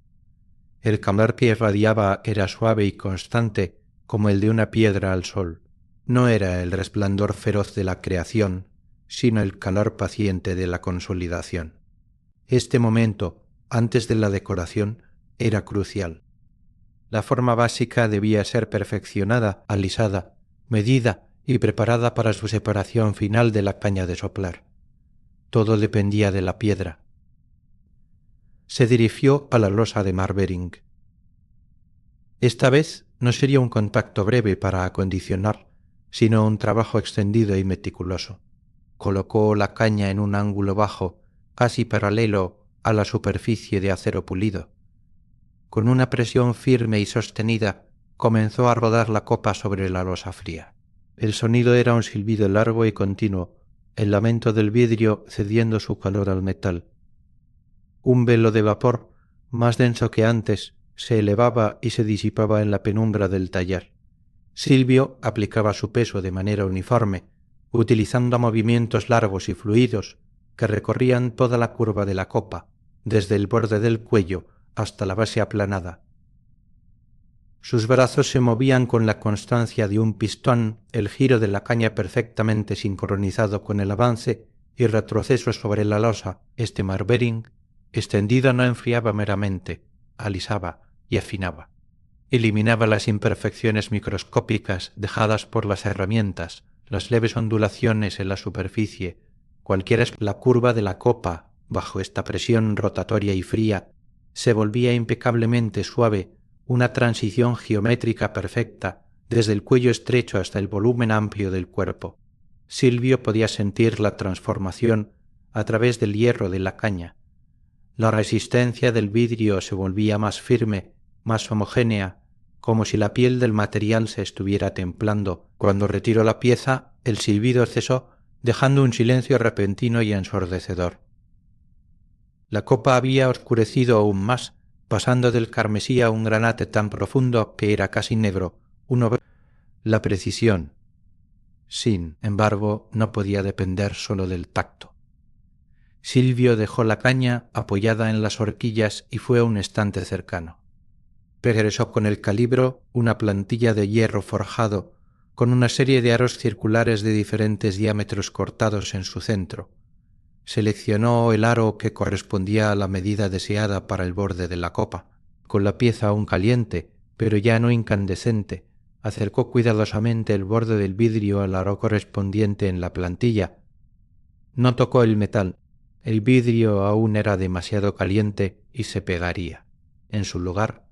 El calor que irradiaba era suave y constante como el de una piedra al sol. No era el resplandor feroz de la creación, sino el calor paciente de la consolidación. Este momento, antes de la decoración, era crucial. La forma básica debía ser perfeccionada, alisada, medida y preparada para su separación final de la caña de soplar. Todo dependía de la piedra. Se dirigió a la losa de Marbering. Esta vez no sería un contacto breve para acondicionar, sino un trabajo extendido y meticuloso. Colocó la caña en un ángulo bajo, casi paralelo a la superficie de acero pulido. Con una presión firme y sostenida, comenzó a rodar la copa sobre la losa fría. El sonido era un silbido largo y continuo, el lamento del vidrio cediendo su calor al metal. Un velo de vapor, más denso que antes, se elevaba y se disipaba en la penumbra del taller. Silvio aplicaba su peso de manera uniforme, utilizando movimientos largos y fluidos que recorrían toda la curva de la copa, desde el borde del cuello hasta la base aplanada. Sus brazos se movían con la constancia de un pistón, el giro de la caña perfectamente sincronizado con el avance y retroceso sobre la losa. Este Marvering, extendido, no enfriaba meramente, alisaba y afinaba. Eliminaba las imperfecciones microscópicas dejadas por las herramientas, las leves ondulaciones en la superficie, cualquiera la curva de la copa, bajo esta presión rotatoria y fría, se volvía impecablemente suave, una transición geométrica perfecta, desde el cuello estrecho hasta el volumen amplio del cuerpo. Silvio podía sentir la transformación a través del hierro de la caña. La resistencia del vidrio se volvía más firme, más homogénea, como si la piel del material se estuviera templando. Cuando retiró la pieza, el silbido cesó, dejando un silencio repentino y ensordecedor. La copa había oscurecido aún más, pasando del carmesí a un granate tan profundo que era casi negro. La precisión, sin embargo, no podía depender solo del tacto. Silvio dejó la caña apoyada en las horquillas y fue a un estante cercano. Regresó con el calibro, una plantilla de hierro forjado, con una serie de aros circulares de diferentes diámetros cortados en su centro. Seleccionó el aro que correspondía a la medida deseada para el borde de la copa. Con la pieza aún caliente, pero ya no incandescente, acercó cuidadosamente el borde del vidrio al aro correspondiente en la plantilla. No tocó el metal. El vidrio aún era demasiado caliente y se pegaría. En su lugar,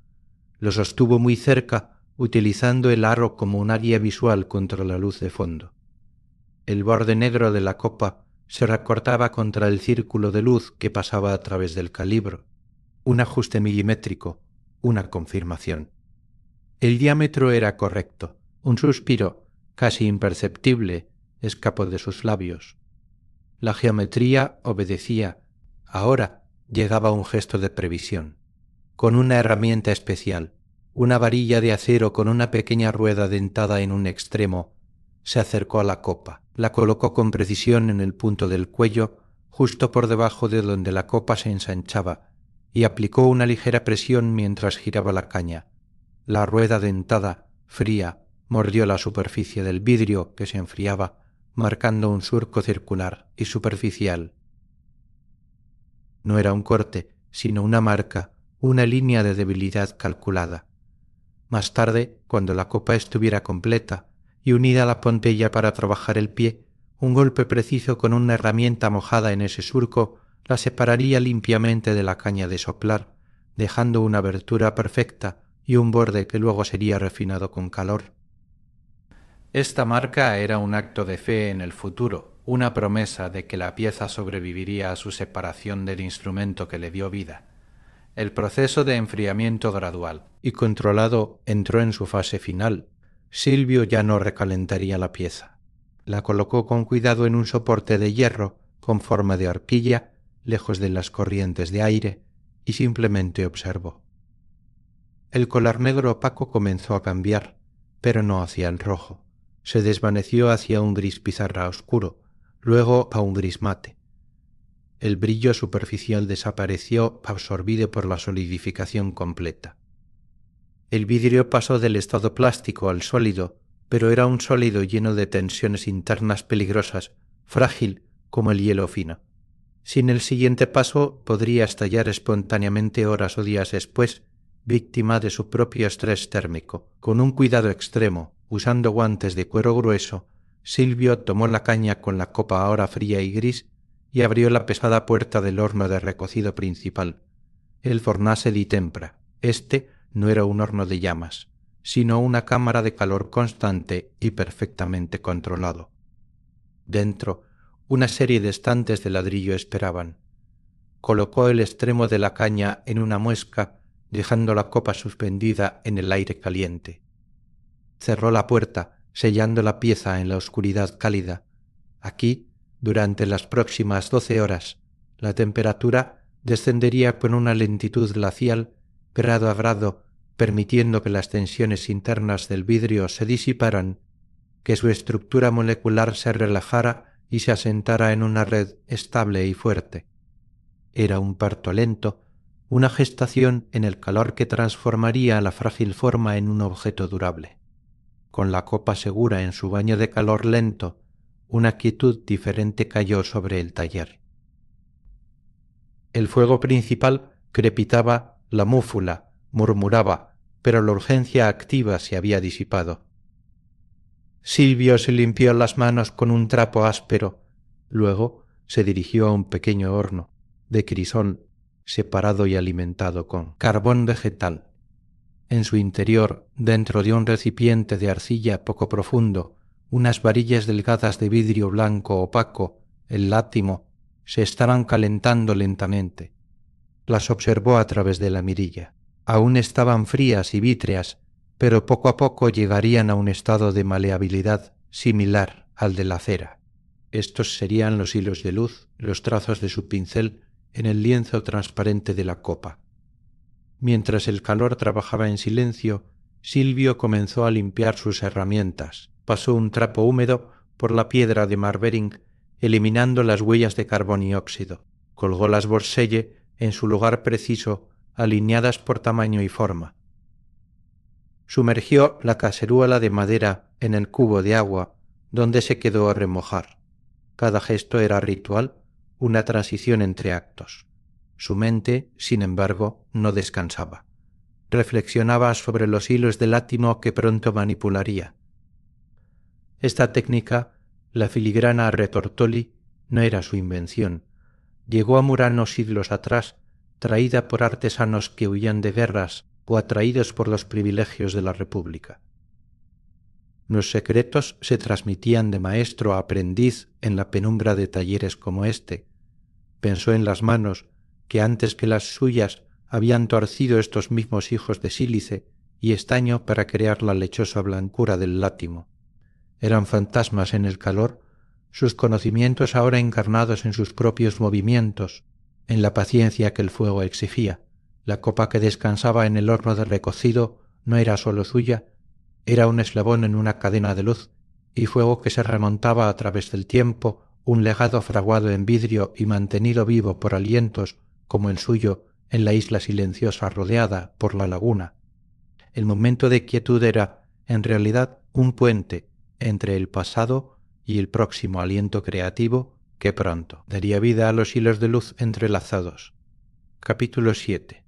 lo sostuvo muy cerca, utilizando el aro como un área visual contra la luz de fondo. El borde negro de la copa se recortaba contra el círculo de luz que pasaba a través del calibro. Un ajuste milimétrico, una confirmación. El diámetro era correcto. Un suspiro, casi imperceptible, escapó de sus labios. La geometría obedecía. Ahora llegaba un gesto de previsión. Con una herramienta especial, una varilla de acero con una pequeña rueda dentada en un extremo, se acercó a la copa, la colocó con precisión en el punto del cuello, justo por debajo de donde la copa se ensanchaba, y aplicó una ligera presión mientras giraba la caña. La rueda dentada, fría, mordió la superficie del vidrio que se enfriaba, marcando un surco circular y superficial. No era un corte, sino una marca, una línea de debilidad calculada. Más tarde, cuando la copa estuviera completa y unida a la puntilla para trabajar el pie, un golpe preciso con una herramienta mojada en ese surco la separaría limpiamente de la caña de soplar, dejando una abertura perfecta y un borde que luego sería refinado con calor. Esta marca era un acto de fe en el futuro, una promesa de que la pieza sobreviviría a su separación del instrumento que le dio vida. El proceso de enfriamiento gradual y controlado entró en su fase final. Silvio ya no recalentaría la pieza. La colocó con cuidado en un soporte de hierro con forma de horquilla, lejos de las corrientes de aire, y simplemente observó. El color negro opaco comenzó a cambiar, pero no hacia el rojo. Se desvaneció hacia un gris pizarra oscuro, luego a un gris mate. El brillo superficial desapareció absorbido por la solidificación completa. El vidrio pasó del estado plástico al sólido, pero era un sólido lleno de tensiones internas peligrosas, frágil como el hielo fino. Sin el siguiente paso podría estallar espontáneamente horas o días después, víctima de su propio estrés térmico. Con un cuidado extremo, usando guantes de cuero grueso, Silvio tomó la caña con la copa ahora fría y gris y abrió la pesada puerta del horno de recocido principal, el fornace di tempra. Este no era un horno de llamas, sino una cámara de calor constante y perfectamente controlado. Dentro, una serie de estantes de ladrillo esperaban. Colocó el extremo de la caña en una muesca, dejando la copa suspendida en el aire caliente. Cerró la puerta, sellando la pieza en la oscuridad cálida. Aquí, durante las próximas 12 horas, la temperatura descendería con una lentitud glacial, grado a grado, permitiendo que las tensiones internas del vidrio se disiparan, que su estructura molecular se relajara y se asentara en una red estable y fuerte. Era un parto lento, una gestación en el calor que transformaría la frágil forma en un objeto durable. Con la copa segura en su baño de calor lento, una quietud diferente cayó sobre el taller. El fuego principal crepitaba, la múfula murmuraba, pero la urgencia activa se había disipado. Silvio se limpió las manos con un trapo áspero, luego se dirigió a un pequeño horno de crisol separado y alimentado con carbón vegetal. En su interior, dentro de un recipiente de arcilla poco profundo, unas varillas delgadas de vidrio blanco opaco, el látimo, se estaban calentando lentamente. Las observó a través de la mirilla. Aún estaban frías y vítreas, pero poco a poco llegarían a un estado de maleabilidad similar al de la cera. Estos serían los hilos de luz, los trazos de su pincel en el lienzo transparente de la copa. Mientras el calor trabajaba en silencio, Silvio comenzó a limpiar sus herramientas. Pasó un trapo húmedo por la piedra de Marvering, eliminando las huellas de carbón y óxido. Colgó las Borselle en su lugar preciso, alineadas por tamaño y forma. Sumergió la caceruela de madera en el cubo de agua, donde se quedó a remojar. Cada gesto era ritual, una transición entre actos. Su mente, sin embargo, no descansaba. Reflexionaba sobre los hilos de látimo que pronto manipularía. Esta técnica, la filigrana retortoli, no era su invención. Llegó a Murano siglos atrás, traída por artesanos que huían de guerras o atraídos por los privilegios de la República. Los secretos se transmitían de maestro a aprendiz en la penumbra de talleres como este. Pensó en las manos que antes que las suyas habían torcido estos mismos hijos de sílice y estaño para crear la lechosa blancura del látimo. Eran fantasmas en el calor, sus conocimientos ahora encarnados en sus propios movimientos, en la paciencia que el fuego exigía. La copa que descansaba en el horno de recocido no era sólo suya, era un eslabón en una cadena de luz y fuego que se remontaba a través del tiempo, un legado fraguado en vidrio y mantenido vivo por alientos como el suyo en la isla silenciosa rodeada por la laguna. El momento de quietud era, en realidad, un puente entre el pasado y el próximo aliento creativo que pronto daría vida a los hilos de luz entrelazados. Capítulo 7.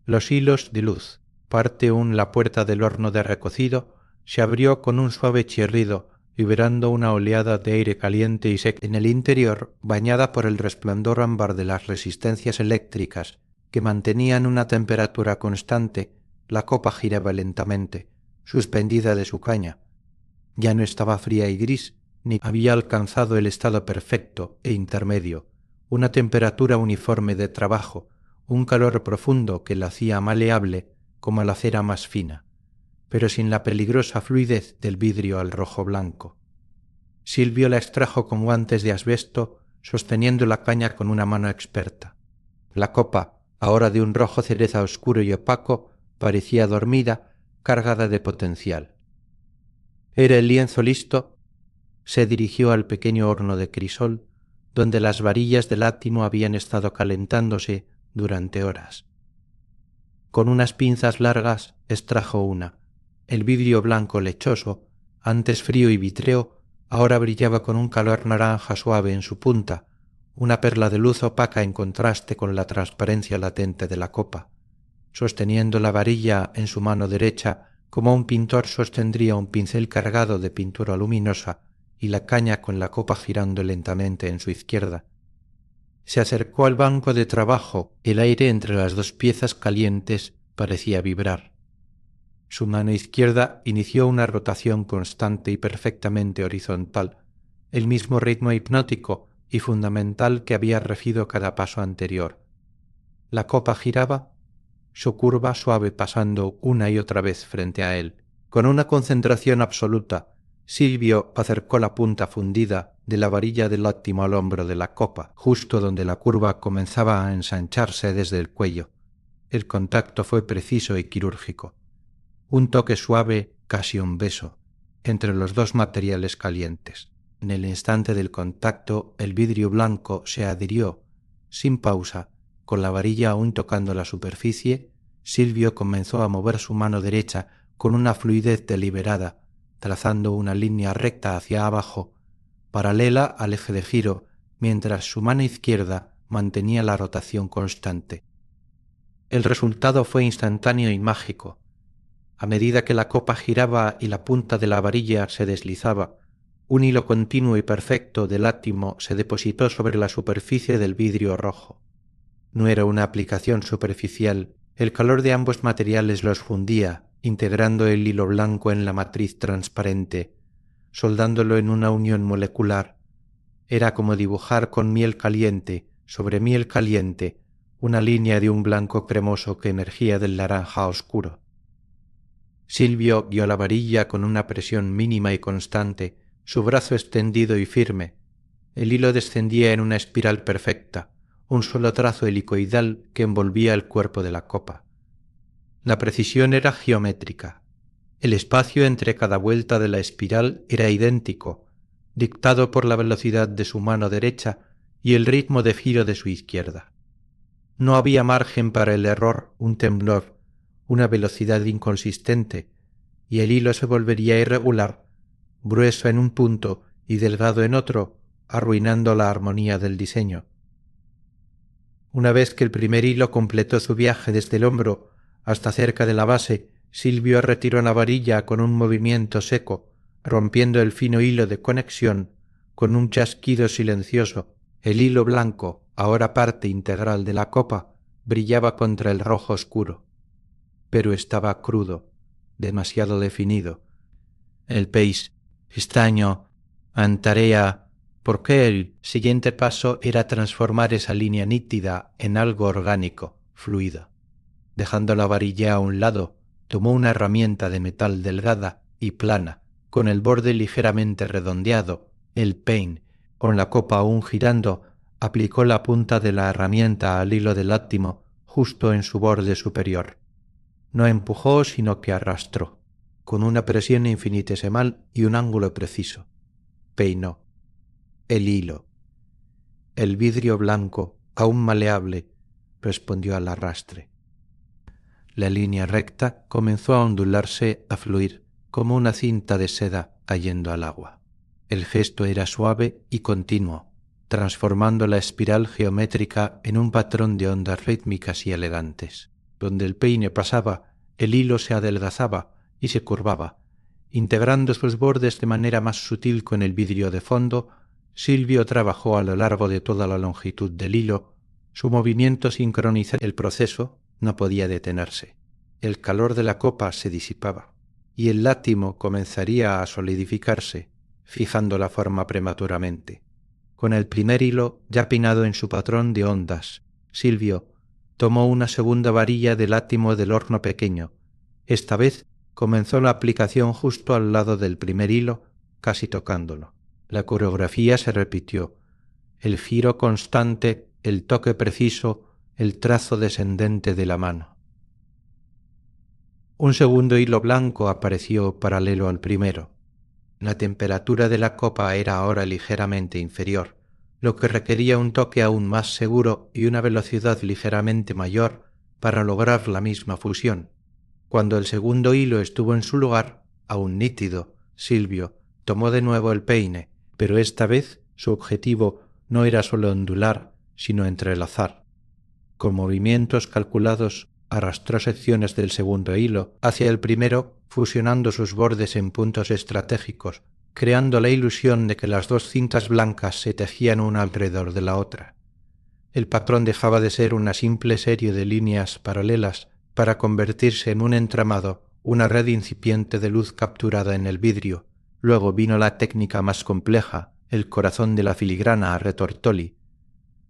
Los hilos de luz. Parte 1. La puerta del horno de recocido se abrió con un suave chirrido, liberando una oleada de aire caliente y seco en el interior, bañada por el resplandor ámbar de las resistencias eléctricas que mantenían una temperatura constante. La copa giraba lentamente, suspendida de su caña. Ya no estaba fría y gris, ni había alcanzado el estado perfecto e intermedio, una temperatura uniforme de trabajo, un calor profundo que la hacía maleable como la cera más fina, pero sin la peligrosa fluidez del vidrio al rojo blanco. Silvio la extrajo con guantes de asbesto, sosteniendo la caña con una mano experta. La copa, ahora de un rojo cereza oscuro y opaco, parecía dormida, cargada de potencial. ¿Era el lienzo listo? Se dirigió al pequeño horno de crisol, donde las varillas de látimo habían estado calentándose durante horas. Con unas pinzas largas extrajo una. El vidrio blanco lechoso, antes frío y vitreo, ahora brillaba con un calor naranja suave en su punta, una perla de luz opaca en contraste con la transparencia latente de la copa. Sosteniendo la varilla en su mano derecha, como un pintor sostendría un pincel cargado de pintura luminosa, y la caña con la copa girando lentamente en su izquierda. Se acercó al banco de trabajo. El aire entre las dos piezas calientes parecía vibrar. Su mano izquierda inició una rotación constante y perfectamente horizontal, el mismo ritmo hipnótico y fundamental que había regido cada paso anterior. La copa giraba, su curva suave pasando una y otra vez frente a él. Con una concentración absoluta, Silvio acercó la punta fundida de la varilla del látimo al hombro de la copa, justo donde la curva comenzaba a ensancharse desde el cuello. El contacto fue preciso y quirúrgico. Un toque suave, casi un beso, entre los dos materiales calientes. En el instante del contacto, el vidrio blanco se adhirió, sin pausa, con la varilla aún tocando la superficie, Silvio comenzó a mover su mano derecha con una fluidez deliberada, trazando una línea recta hacia abajo, paralela al eje de giro, mientras su mano izquierda mantenía la rotación constante. El resultado fue instantáneo y mágico. A medida que la copa giraba y la punta de la varilla se deslizaba, un hilo continuo y perfecto del átimo se depositó sobre la superficie del vidrio rojo. No era una aplicación superficial, el calor de ambos materiales los fundía, integrando el hilo blanco en la matriz transparente, soldándolo en una unión molecular. Era como dibujar con miel caliente, sobre miel caliente, una línea de un blanco cremoso que emergía del naranja oscuro. Silvio guió la varilla con una presión mínima y constante, su brazo extendido y firme. El hilo descendía en una espiral perfecta, un solo trazo helicoidal que envolvía el cuerpo de la copa. La precisión era geométrica. El espacio entre cada vuelta de la espiral era idéntico, dictado por la velocidad de su mano derecha y el ritmo de giro de su izquierda. No había margen para el error, un temblor, una velocidad inconsistente, y el hilo se volvería irregular, grueso en un punto y delgado en otro, arruinando la armonía del diseño. Una vez que el primer hilo completó su viaje desde el hombro hasta cerca de la base, Silvio retiró la varilla con un movimiento seco, rompiendo el fino hilo de conexión con un chasquido silencioso. El hilo blanco, ahora parte integral de la copa, brillaba contra el rojo oscuro, pero estaba crudo, demasiado definido. El peix, estaño, antarea, porque el siguiente paso era transformar esa línea nítida en algo orgánico, fluido. Dejando la varilla a un lado, tomó una herramienta de metal delgada y plana, con el borde ligeramente redondeado, el peine, con la copa aún girando, aplicó la punta de la herramienta al hilo del átimo justo en su borde superior. No empujó, sino que arrastró, con una presión infinitesimal y un ángulo preciso. Peinó. El hilo. El vidrio blanco, aún maleable, respondió al arrastre. La línea recta comenzó a ondularse, a fluir, como una cinta de seda cayendo al agua. El gesto era suave y continuo, transformando la espiral geométrica en un patrón de ondas rítmicas y elegantes. Donde el peine pasaba, el hilo se adelgazaba y se curvaba. Integrando sus bordes de manera más sutil con el vidrio de fondo, Silvio trabajó a lo largo de toda la longitud del hilo. Su movimiento sincronizó el proceso, no podía detenerse. El calor de la copa se disipaba, y el átimo comenzaría a solidificarse, fijando la forma prematuramente. Con el primer hilo ya peinado en su patrón de ondas, Silvio tomó una segunda varilla del átimo del horno pequeño. Esta vez comenzó la aplicación justo al lado del primer hilo, casi tocándolo. La coreografía se repitió. El giro constante, el toque preciso, el trazo descendente de la mano. Un segundo hilo blanco apareció paralelo al primero. La temperatura de la copa era ahora ligeramente inferior, lo que requería un toque aún más seguro y una velocidad ligeramente mayor para lograr la misma fusión. Cuando el segundo hilo estuvo en su lugar, aún nítido, Silvio tomó de nuevo el peine, pero esta vez su objetivo no era solo ondular, sino entrelazar. Con movimientos calculados arrastró secciones del segundo hilo hacia el primero, fusionando sus bordes en puntos estratégicos, creando la ilusión de que las dos cintas blancas se tejían una alrededor de la otra. El patrón dejaba de ser una simple serie de líneas paralelas para convertirse en un entramado, una red incipiente de luz capturada en el vidrio. Luego vino la técnica más compleja, el corazón de la filigrana a retortoli.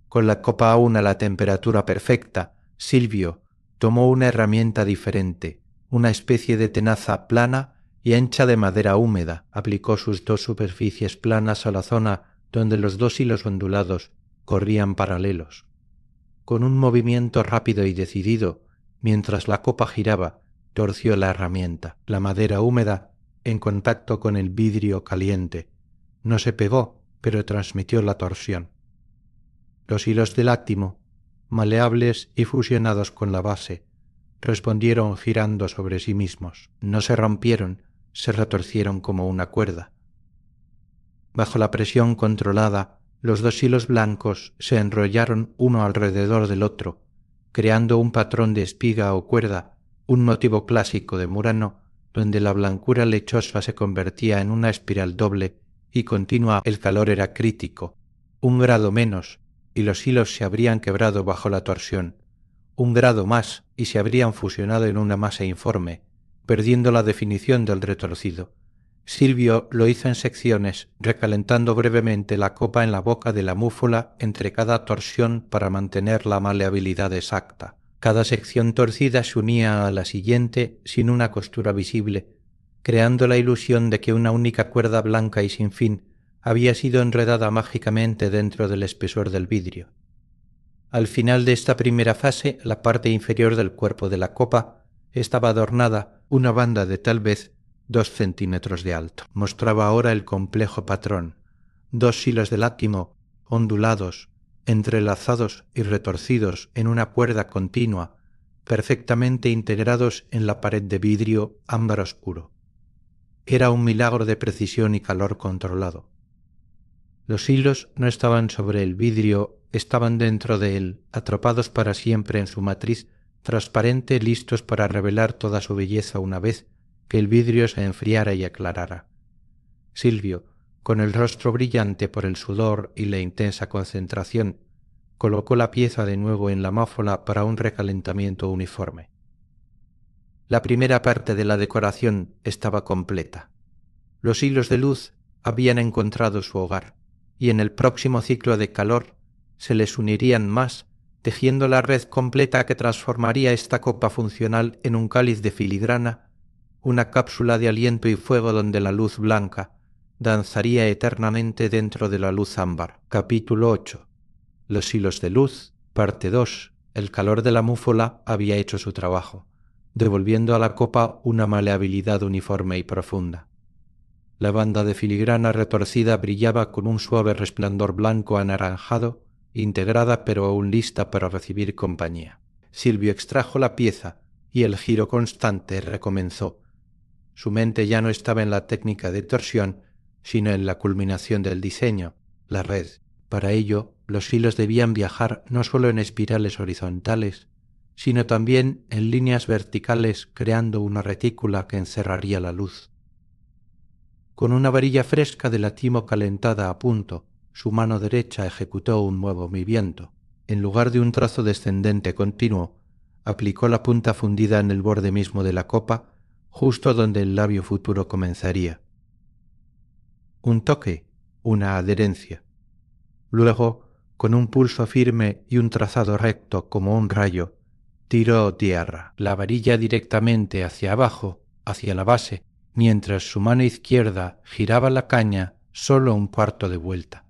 Con la copa aún a la temperatura perfecta, Silvio tomó una herramienta diferente, una especie de tenaza plana y ancha de madera húmeda. Aplicó sus dos superficies planas a la zona donde los dos hilos ondulados corrían paralelos. Con un movimiento rápido y decidido, mientras la copa giraba, torció la herramienta. La madera húmeda, en contacto con el vidrio caliente, no se pegó, pero transmitió la torsión. Los hilos del átimo, maleables y fusionados con la base, respondieron girando sobre sí mismos. No se rompieron, se retorcieron como una cuerda. Bajo la presión controlada, los dos hilos blancos se enrollaron uno alrededor del otro, creando un patrón de espiga o cuerda, un motivo clásico de Murano, donde la blancura lechosa se convertía en una espiral doble y continua. El calor era crítico, 1 grado menos, y los hilos se habrían quebrado bajo la torsión, 1 grado más y se habrían fusionado en una masa informe, perdiendo la definición del retorcido. Silvio lo hizo en secciones, recalentando brevemente la copa en la boca de la múfula entre cada torsión para mantener la maleabilidad exacta. Cada sección torcida se unía a la siguiente sin una costura visible, creando la ilusión de que una única cuerda blanca y sin fin había sido enredada mágicamente dentro del espesor del vidrio. Al final de esta primera fase, la parte inferior del cuerpo de la copa estaba adornada una banda de tal vez 2 centímetros de alto. Mostraba ahora el complejo patrón, 2 hilos de látimo ondulados, entrelazados y retorcidos en una cuerda continua, perfectamente integrados en la pared de vidrio ámbar oscuro. Era un milagro de precisión y calor controlado. Los hilos no estaban sobre el vidrio, estaban dentro de él, atrapados para siempre en su matriz transparente, listos para revelar toda su belleza una vez que el vidrio se enfriara y aclarara. Silvio, con el rostro brillante por el sudor y la intensa concentración, colocó la pieza de nuevo en la máfola para un recalentamiento uniforme. La primera parte de la decoración estaba completa. Los hilos de luz habían encontrado su hogar, y en el próximo ciclo de calor se les unirían más, tejiendo la red completa que transformaría esta copa funcional en un cáliz de filigrana, una cápsula de aliento y fuego donde la luz blanca danzaría eternamente dentro de la luz ámbar. Capítulo 8. Los hilos de luz, parte 2. El calor de la múfola había hecho su trabajo, devolviendo a la copa una maleabilidad uniforme y profunda. La banda de filigrana retorcida brillaba con un suave resplandor blanco anaranjado, integrada pero aún lista para recibir compañía. Silvio extrajo la pieza y el giro constante recomenzó. Su mente ya no estaba en la técnica de torsión, sino en la culminación del diseño, la red. Para ello, los hilos debían viajar no solo en espirales horizontales, sino también en líneas verticales, creando una retícula que encerraría la luz. Con una varilla fresca de la timo calentada a punto, su mano derecha ejecutó un nuevo movimiento. En lugar de un trazo descendente continuo, aplicó la punta fundida en el borde mismo de la copa, justo donde el labio futuro comenzaría. Un toque, una adherencia. Luego, con un pulso firme y un trazado recto como un rayo, tiró tierra, la varilla directamente hacia abajo, hacia la base, mientras su mano izquierda giraba la caña solo 1/4 de vuelta.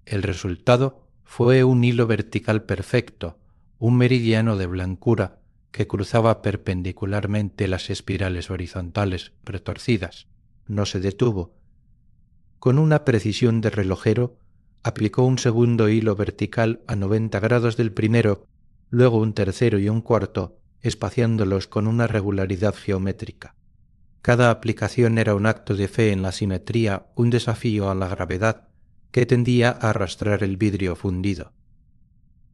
El resultado fue un hilo vertical perfecto, un meridiano de blancura que cruzaba perpendicularmente las espirales horizontales retorcidas. No se detuvo. Con una precisión de relojero, aplicó un segundo hilo vertical a 90 grados del primero, luego un tercero y un cuarto, espaciándolos con una regularidad geométrica. Cada aplicación era un acto de fe en la simetría, un desafío a la gravedad que tendía a arrastrar el vidrio fundido.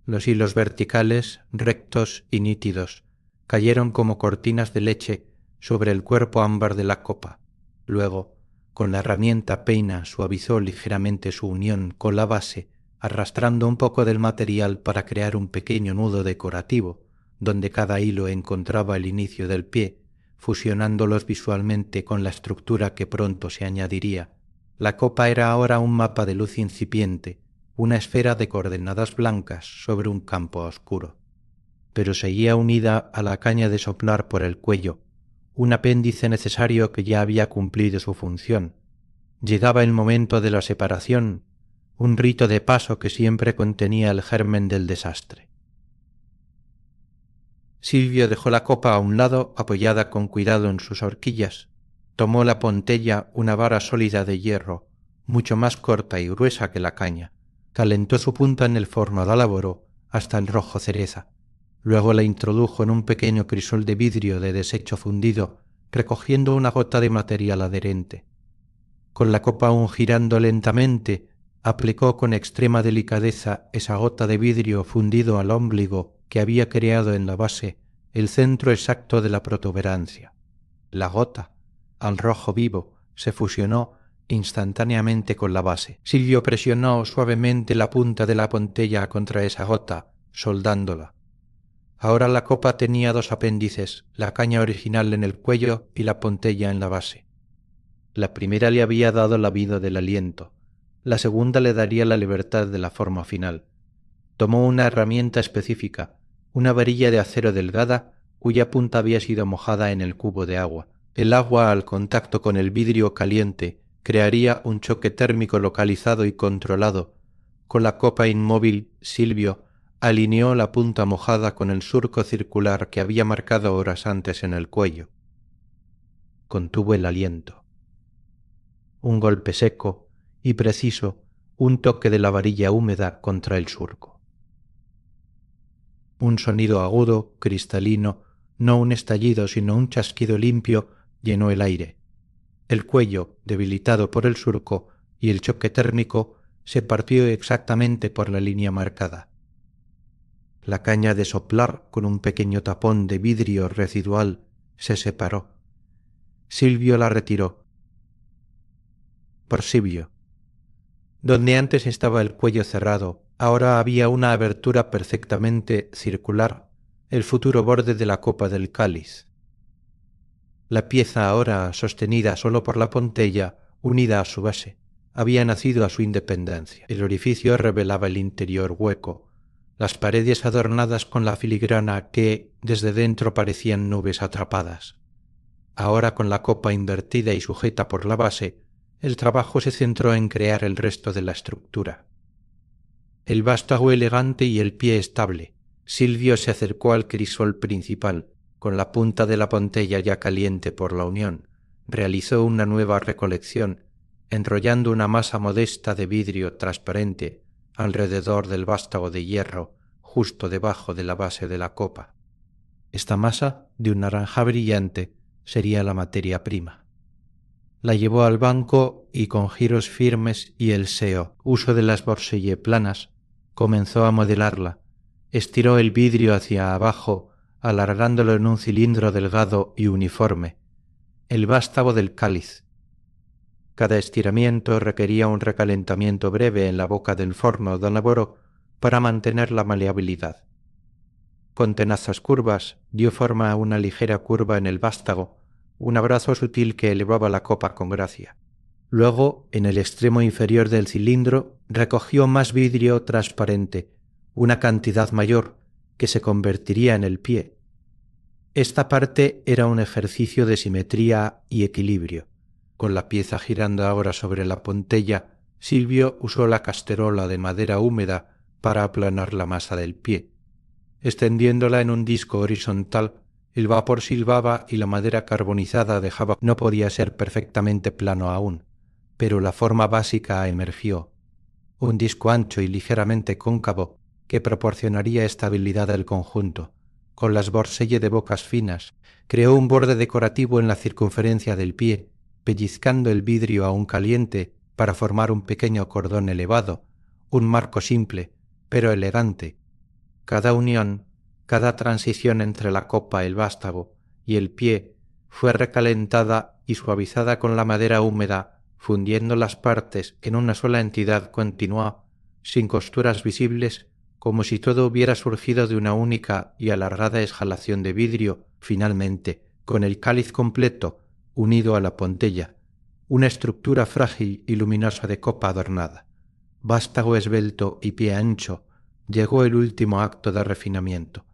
Los hilos verticales, rectos y nítidos, cayeron como cortinas de leche sobre el cuerpo ámbar de la copa. Luego, con la herramienta peina suavizó ligeramente su unión con la base, arrastrando un poco del material para crear un pequeño nudo decorativo, donde cada hilo encontraba el inicio del pie, fusionándolos visualmente con la estructura que pronto se añadiría. La copa era ahora un mapa de luz incipiente, una esfera de coordenadas blancas sobre un campo oscuro. Pero seguía unida a la caña de soplar por el cuello, un apéndice necesario que ya había cumplido su función. Llegaba el momento de la separación, un rito de paso que siempre contenía el germen del desastre. Silvio dejó la copa a un lado, apoyada con cuidado en sus horquillas. Tomó la pontella, una vara sólida de hierro, mucho más corta y gruesa que la caña. Calentó su punta en el forno de laboro, hasta el rojo cereza. Luego la introdujo en un pequeño crisol de vidrio de desecho fundido, recogiendo una gota de material adherente. Con la copa aún girando lentamente, aplicó con extrema delicadeza esa gota de vidrio fundido al ómbligo que había creado en la base el centro exacto de la protuberancia. La gota, al rojo vivo, se fusionó instantáneamente con la base. Silvio presionó suavemente la punta de la puntella contra esa gota, soldándola. Ahora la copa tenía dos apéndices, la caña original en el cuello y la puntella en la base. La primera le había dado la vida del aliento, la segunda le daría la libertad de la forma final. Tomó una herramienta específica, una varilla de acero delgada cuya punta había sido mojada en el cubo de agua. El agua al contacto con el vidrio caliente crearía un choque térmico localizado y controlado. Con la copa inmóvil, Silvio alineó la punta mojada con el surco circular que había marcado horas antes en el cuello. Contuvo el aliento. Un golpe seco y preciso, un toque de la varilla húmeda contra el surco. Un sonido agudo, cristalino, no un estallido sino un chasquido limpio, llenó el aire. El cuello, debilitado por el surco y el choque térmico, se partió exactamente por la línea marcada. La caña de soplar, con un pequeño tapón de vidrio residual, se separó. Silvio la retiró. Por Silvio. Donde antes estaba el cuello cerrado, ahora había una abertura perfectamente circular, el futuro borde de la copa del cáliz. La pieza ahora, sostenida solo por la puntella, unida a su base, había nacido a su independencia. El orificio revelaba el interior hueco, las paredes adornadas con la filigrana que, desde dentro, parecían nubes atrapadas. Ahora, con la copa invertida y sujeta por la base, el trabajo se centró en crear el resto de la estructura. El vástago elegante y el pie estable. Silvio se acercó al crisol principal, con la punta de la puntella ya caliente por la unión. Realizó una nueva recolección, enrollando una masa modesta de vidrio transparente alrededor del vástago de hierro, justo debajo de la base de la copa. Esta masa, de un naranja brillante, sería la materia prima. La llevó al banco y con giros firmes y el seo, uso de las borselles planas, comenzó a modelarla. Estiró el vidrio hacia abajo, alargándolo en un cilindro delgado y uniforme, el vástago del cáliz. Cada estiramiento requería un recalentamiento breve en la boca del forno de laboro para mantener la maleabilidad. Con tenazas curvas dio forma a una ligera curva en el vástago, un abrazo sutil que elevaba la copa con gracia. Luego, en el extremo inferior del cilindro, recogió más vidrio transparente, una cantidad mayor, que se convertiría en el pie. Esta parte era un ejercicio de simetría y equilibrio. Con la pieza girando ahora sobre la puntella, Silvio usó la cacerola de madera húmeda para aplanar la masa del pie. Extendiéndola en un disco horizontal, el vapor silbaba y la madera carbonizada dejaba. No podía ser perfectamente plano aún, pero la forma básica emergió. Un disco ancho y ligeramente cóncavo que proporcionaría estabilidad al conjunto. Con las borselles de bocas finas, creó un borde decorativo en la circunferencia del pie, pellizcando el vidrio aún caliente para formar un pequeño cordón elevado, un marco simple, pero elegante. Cada unión, cada transición entre la copa, el vástago y el pie fue recalentada y suavizada con la madera húmeda, fundiendo las partes en una sola entidad continua, sin costuras visibles, como si todo hubiera surgido de una única y alargada exhalación de vidrio, finalmente, con el cáliz completo, unido a la puntella, una estructura frágil y luminosa de copa adornada. Vástago esbelto y pie ancho, llegó el último acto de refinamiento.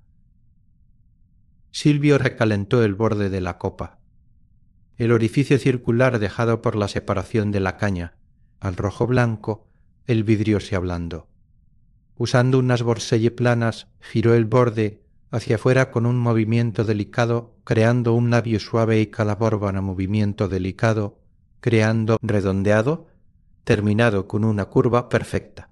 Silvio recalentó el borde de la copa. El orificio circular dejado por la separación de la caña, al rojo blanco, el vidrio se ablandó. Usando unas borselles planas, giró el borde hacia afuera con un movimiento delicado, creando un labio suave y cada bórbana movimiento delicado, creando redondeado, terminado con una curva perfecta.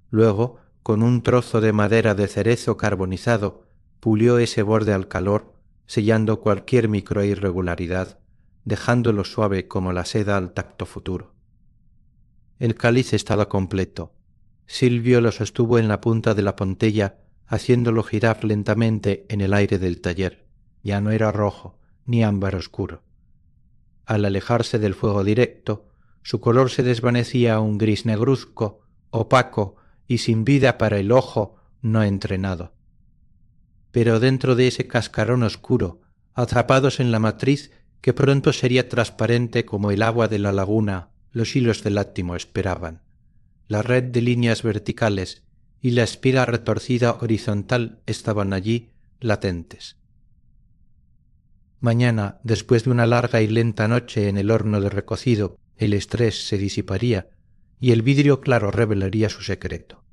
Luego, con un trozo de madera de cerezo carbonizado, pulió ese borde al calor, sellando cualquier microirregularidad, dejándolo suave como la seda al tacto futuro. El cáliz estaba completo. Silvio lo sostuvo en la punta de la pontella, haciéndolo girar lentamente en el aire del taller. Ya no era rojo, ni ámbar oscuro. Al alejarse del fuego directo, su color se desvanecía a un gris negruzco, opaco y sin vida para el ojo no entrenado. Pero dentro de ese cascarón oscuro, atrapados en la matriz que pronto sería transparente como el agua de la laguna, los hilos del átimo esperaban. La red de líneas verticales y la espiga retorcida horizontal estaban allí, latentes. Mañana, después de una larga y lenta noche en el horno de recocido, el estrés se disiparía y el vidrio claro revelaría su secreto.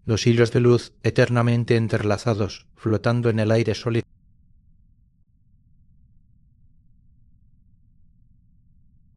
Los hilos de luz eternamente entrelazados, flotando en el aire sólido,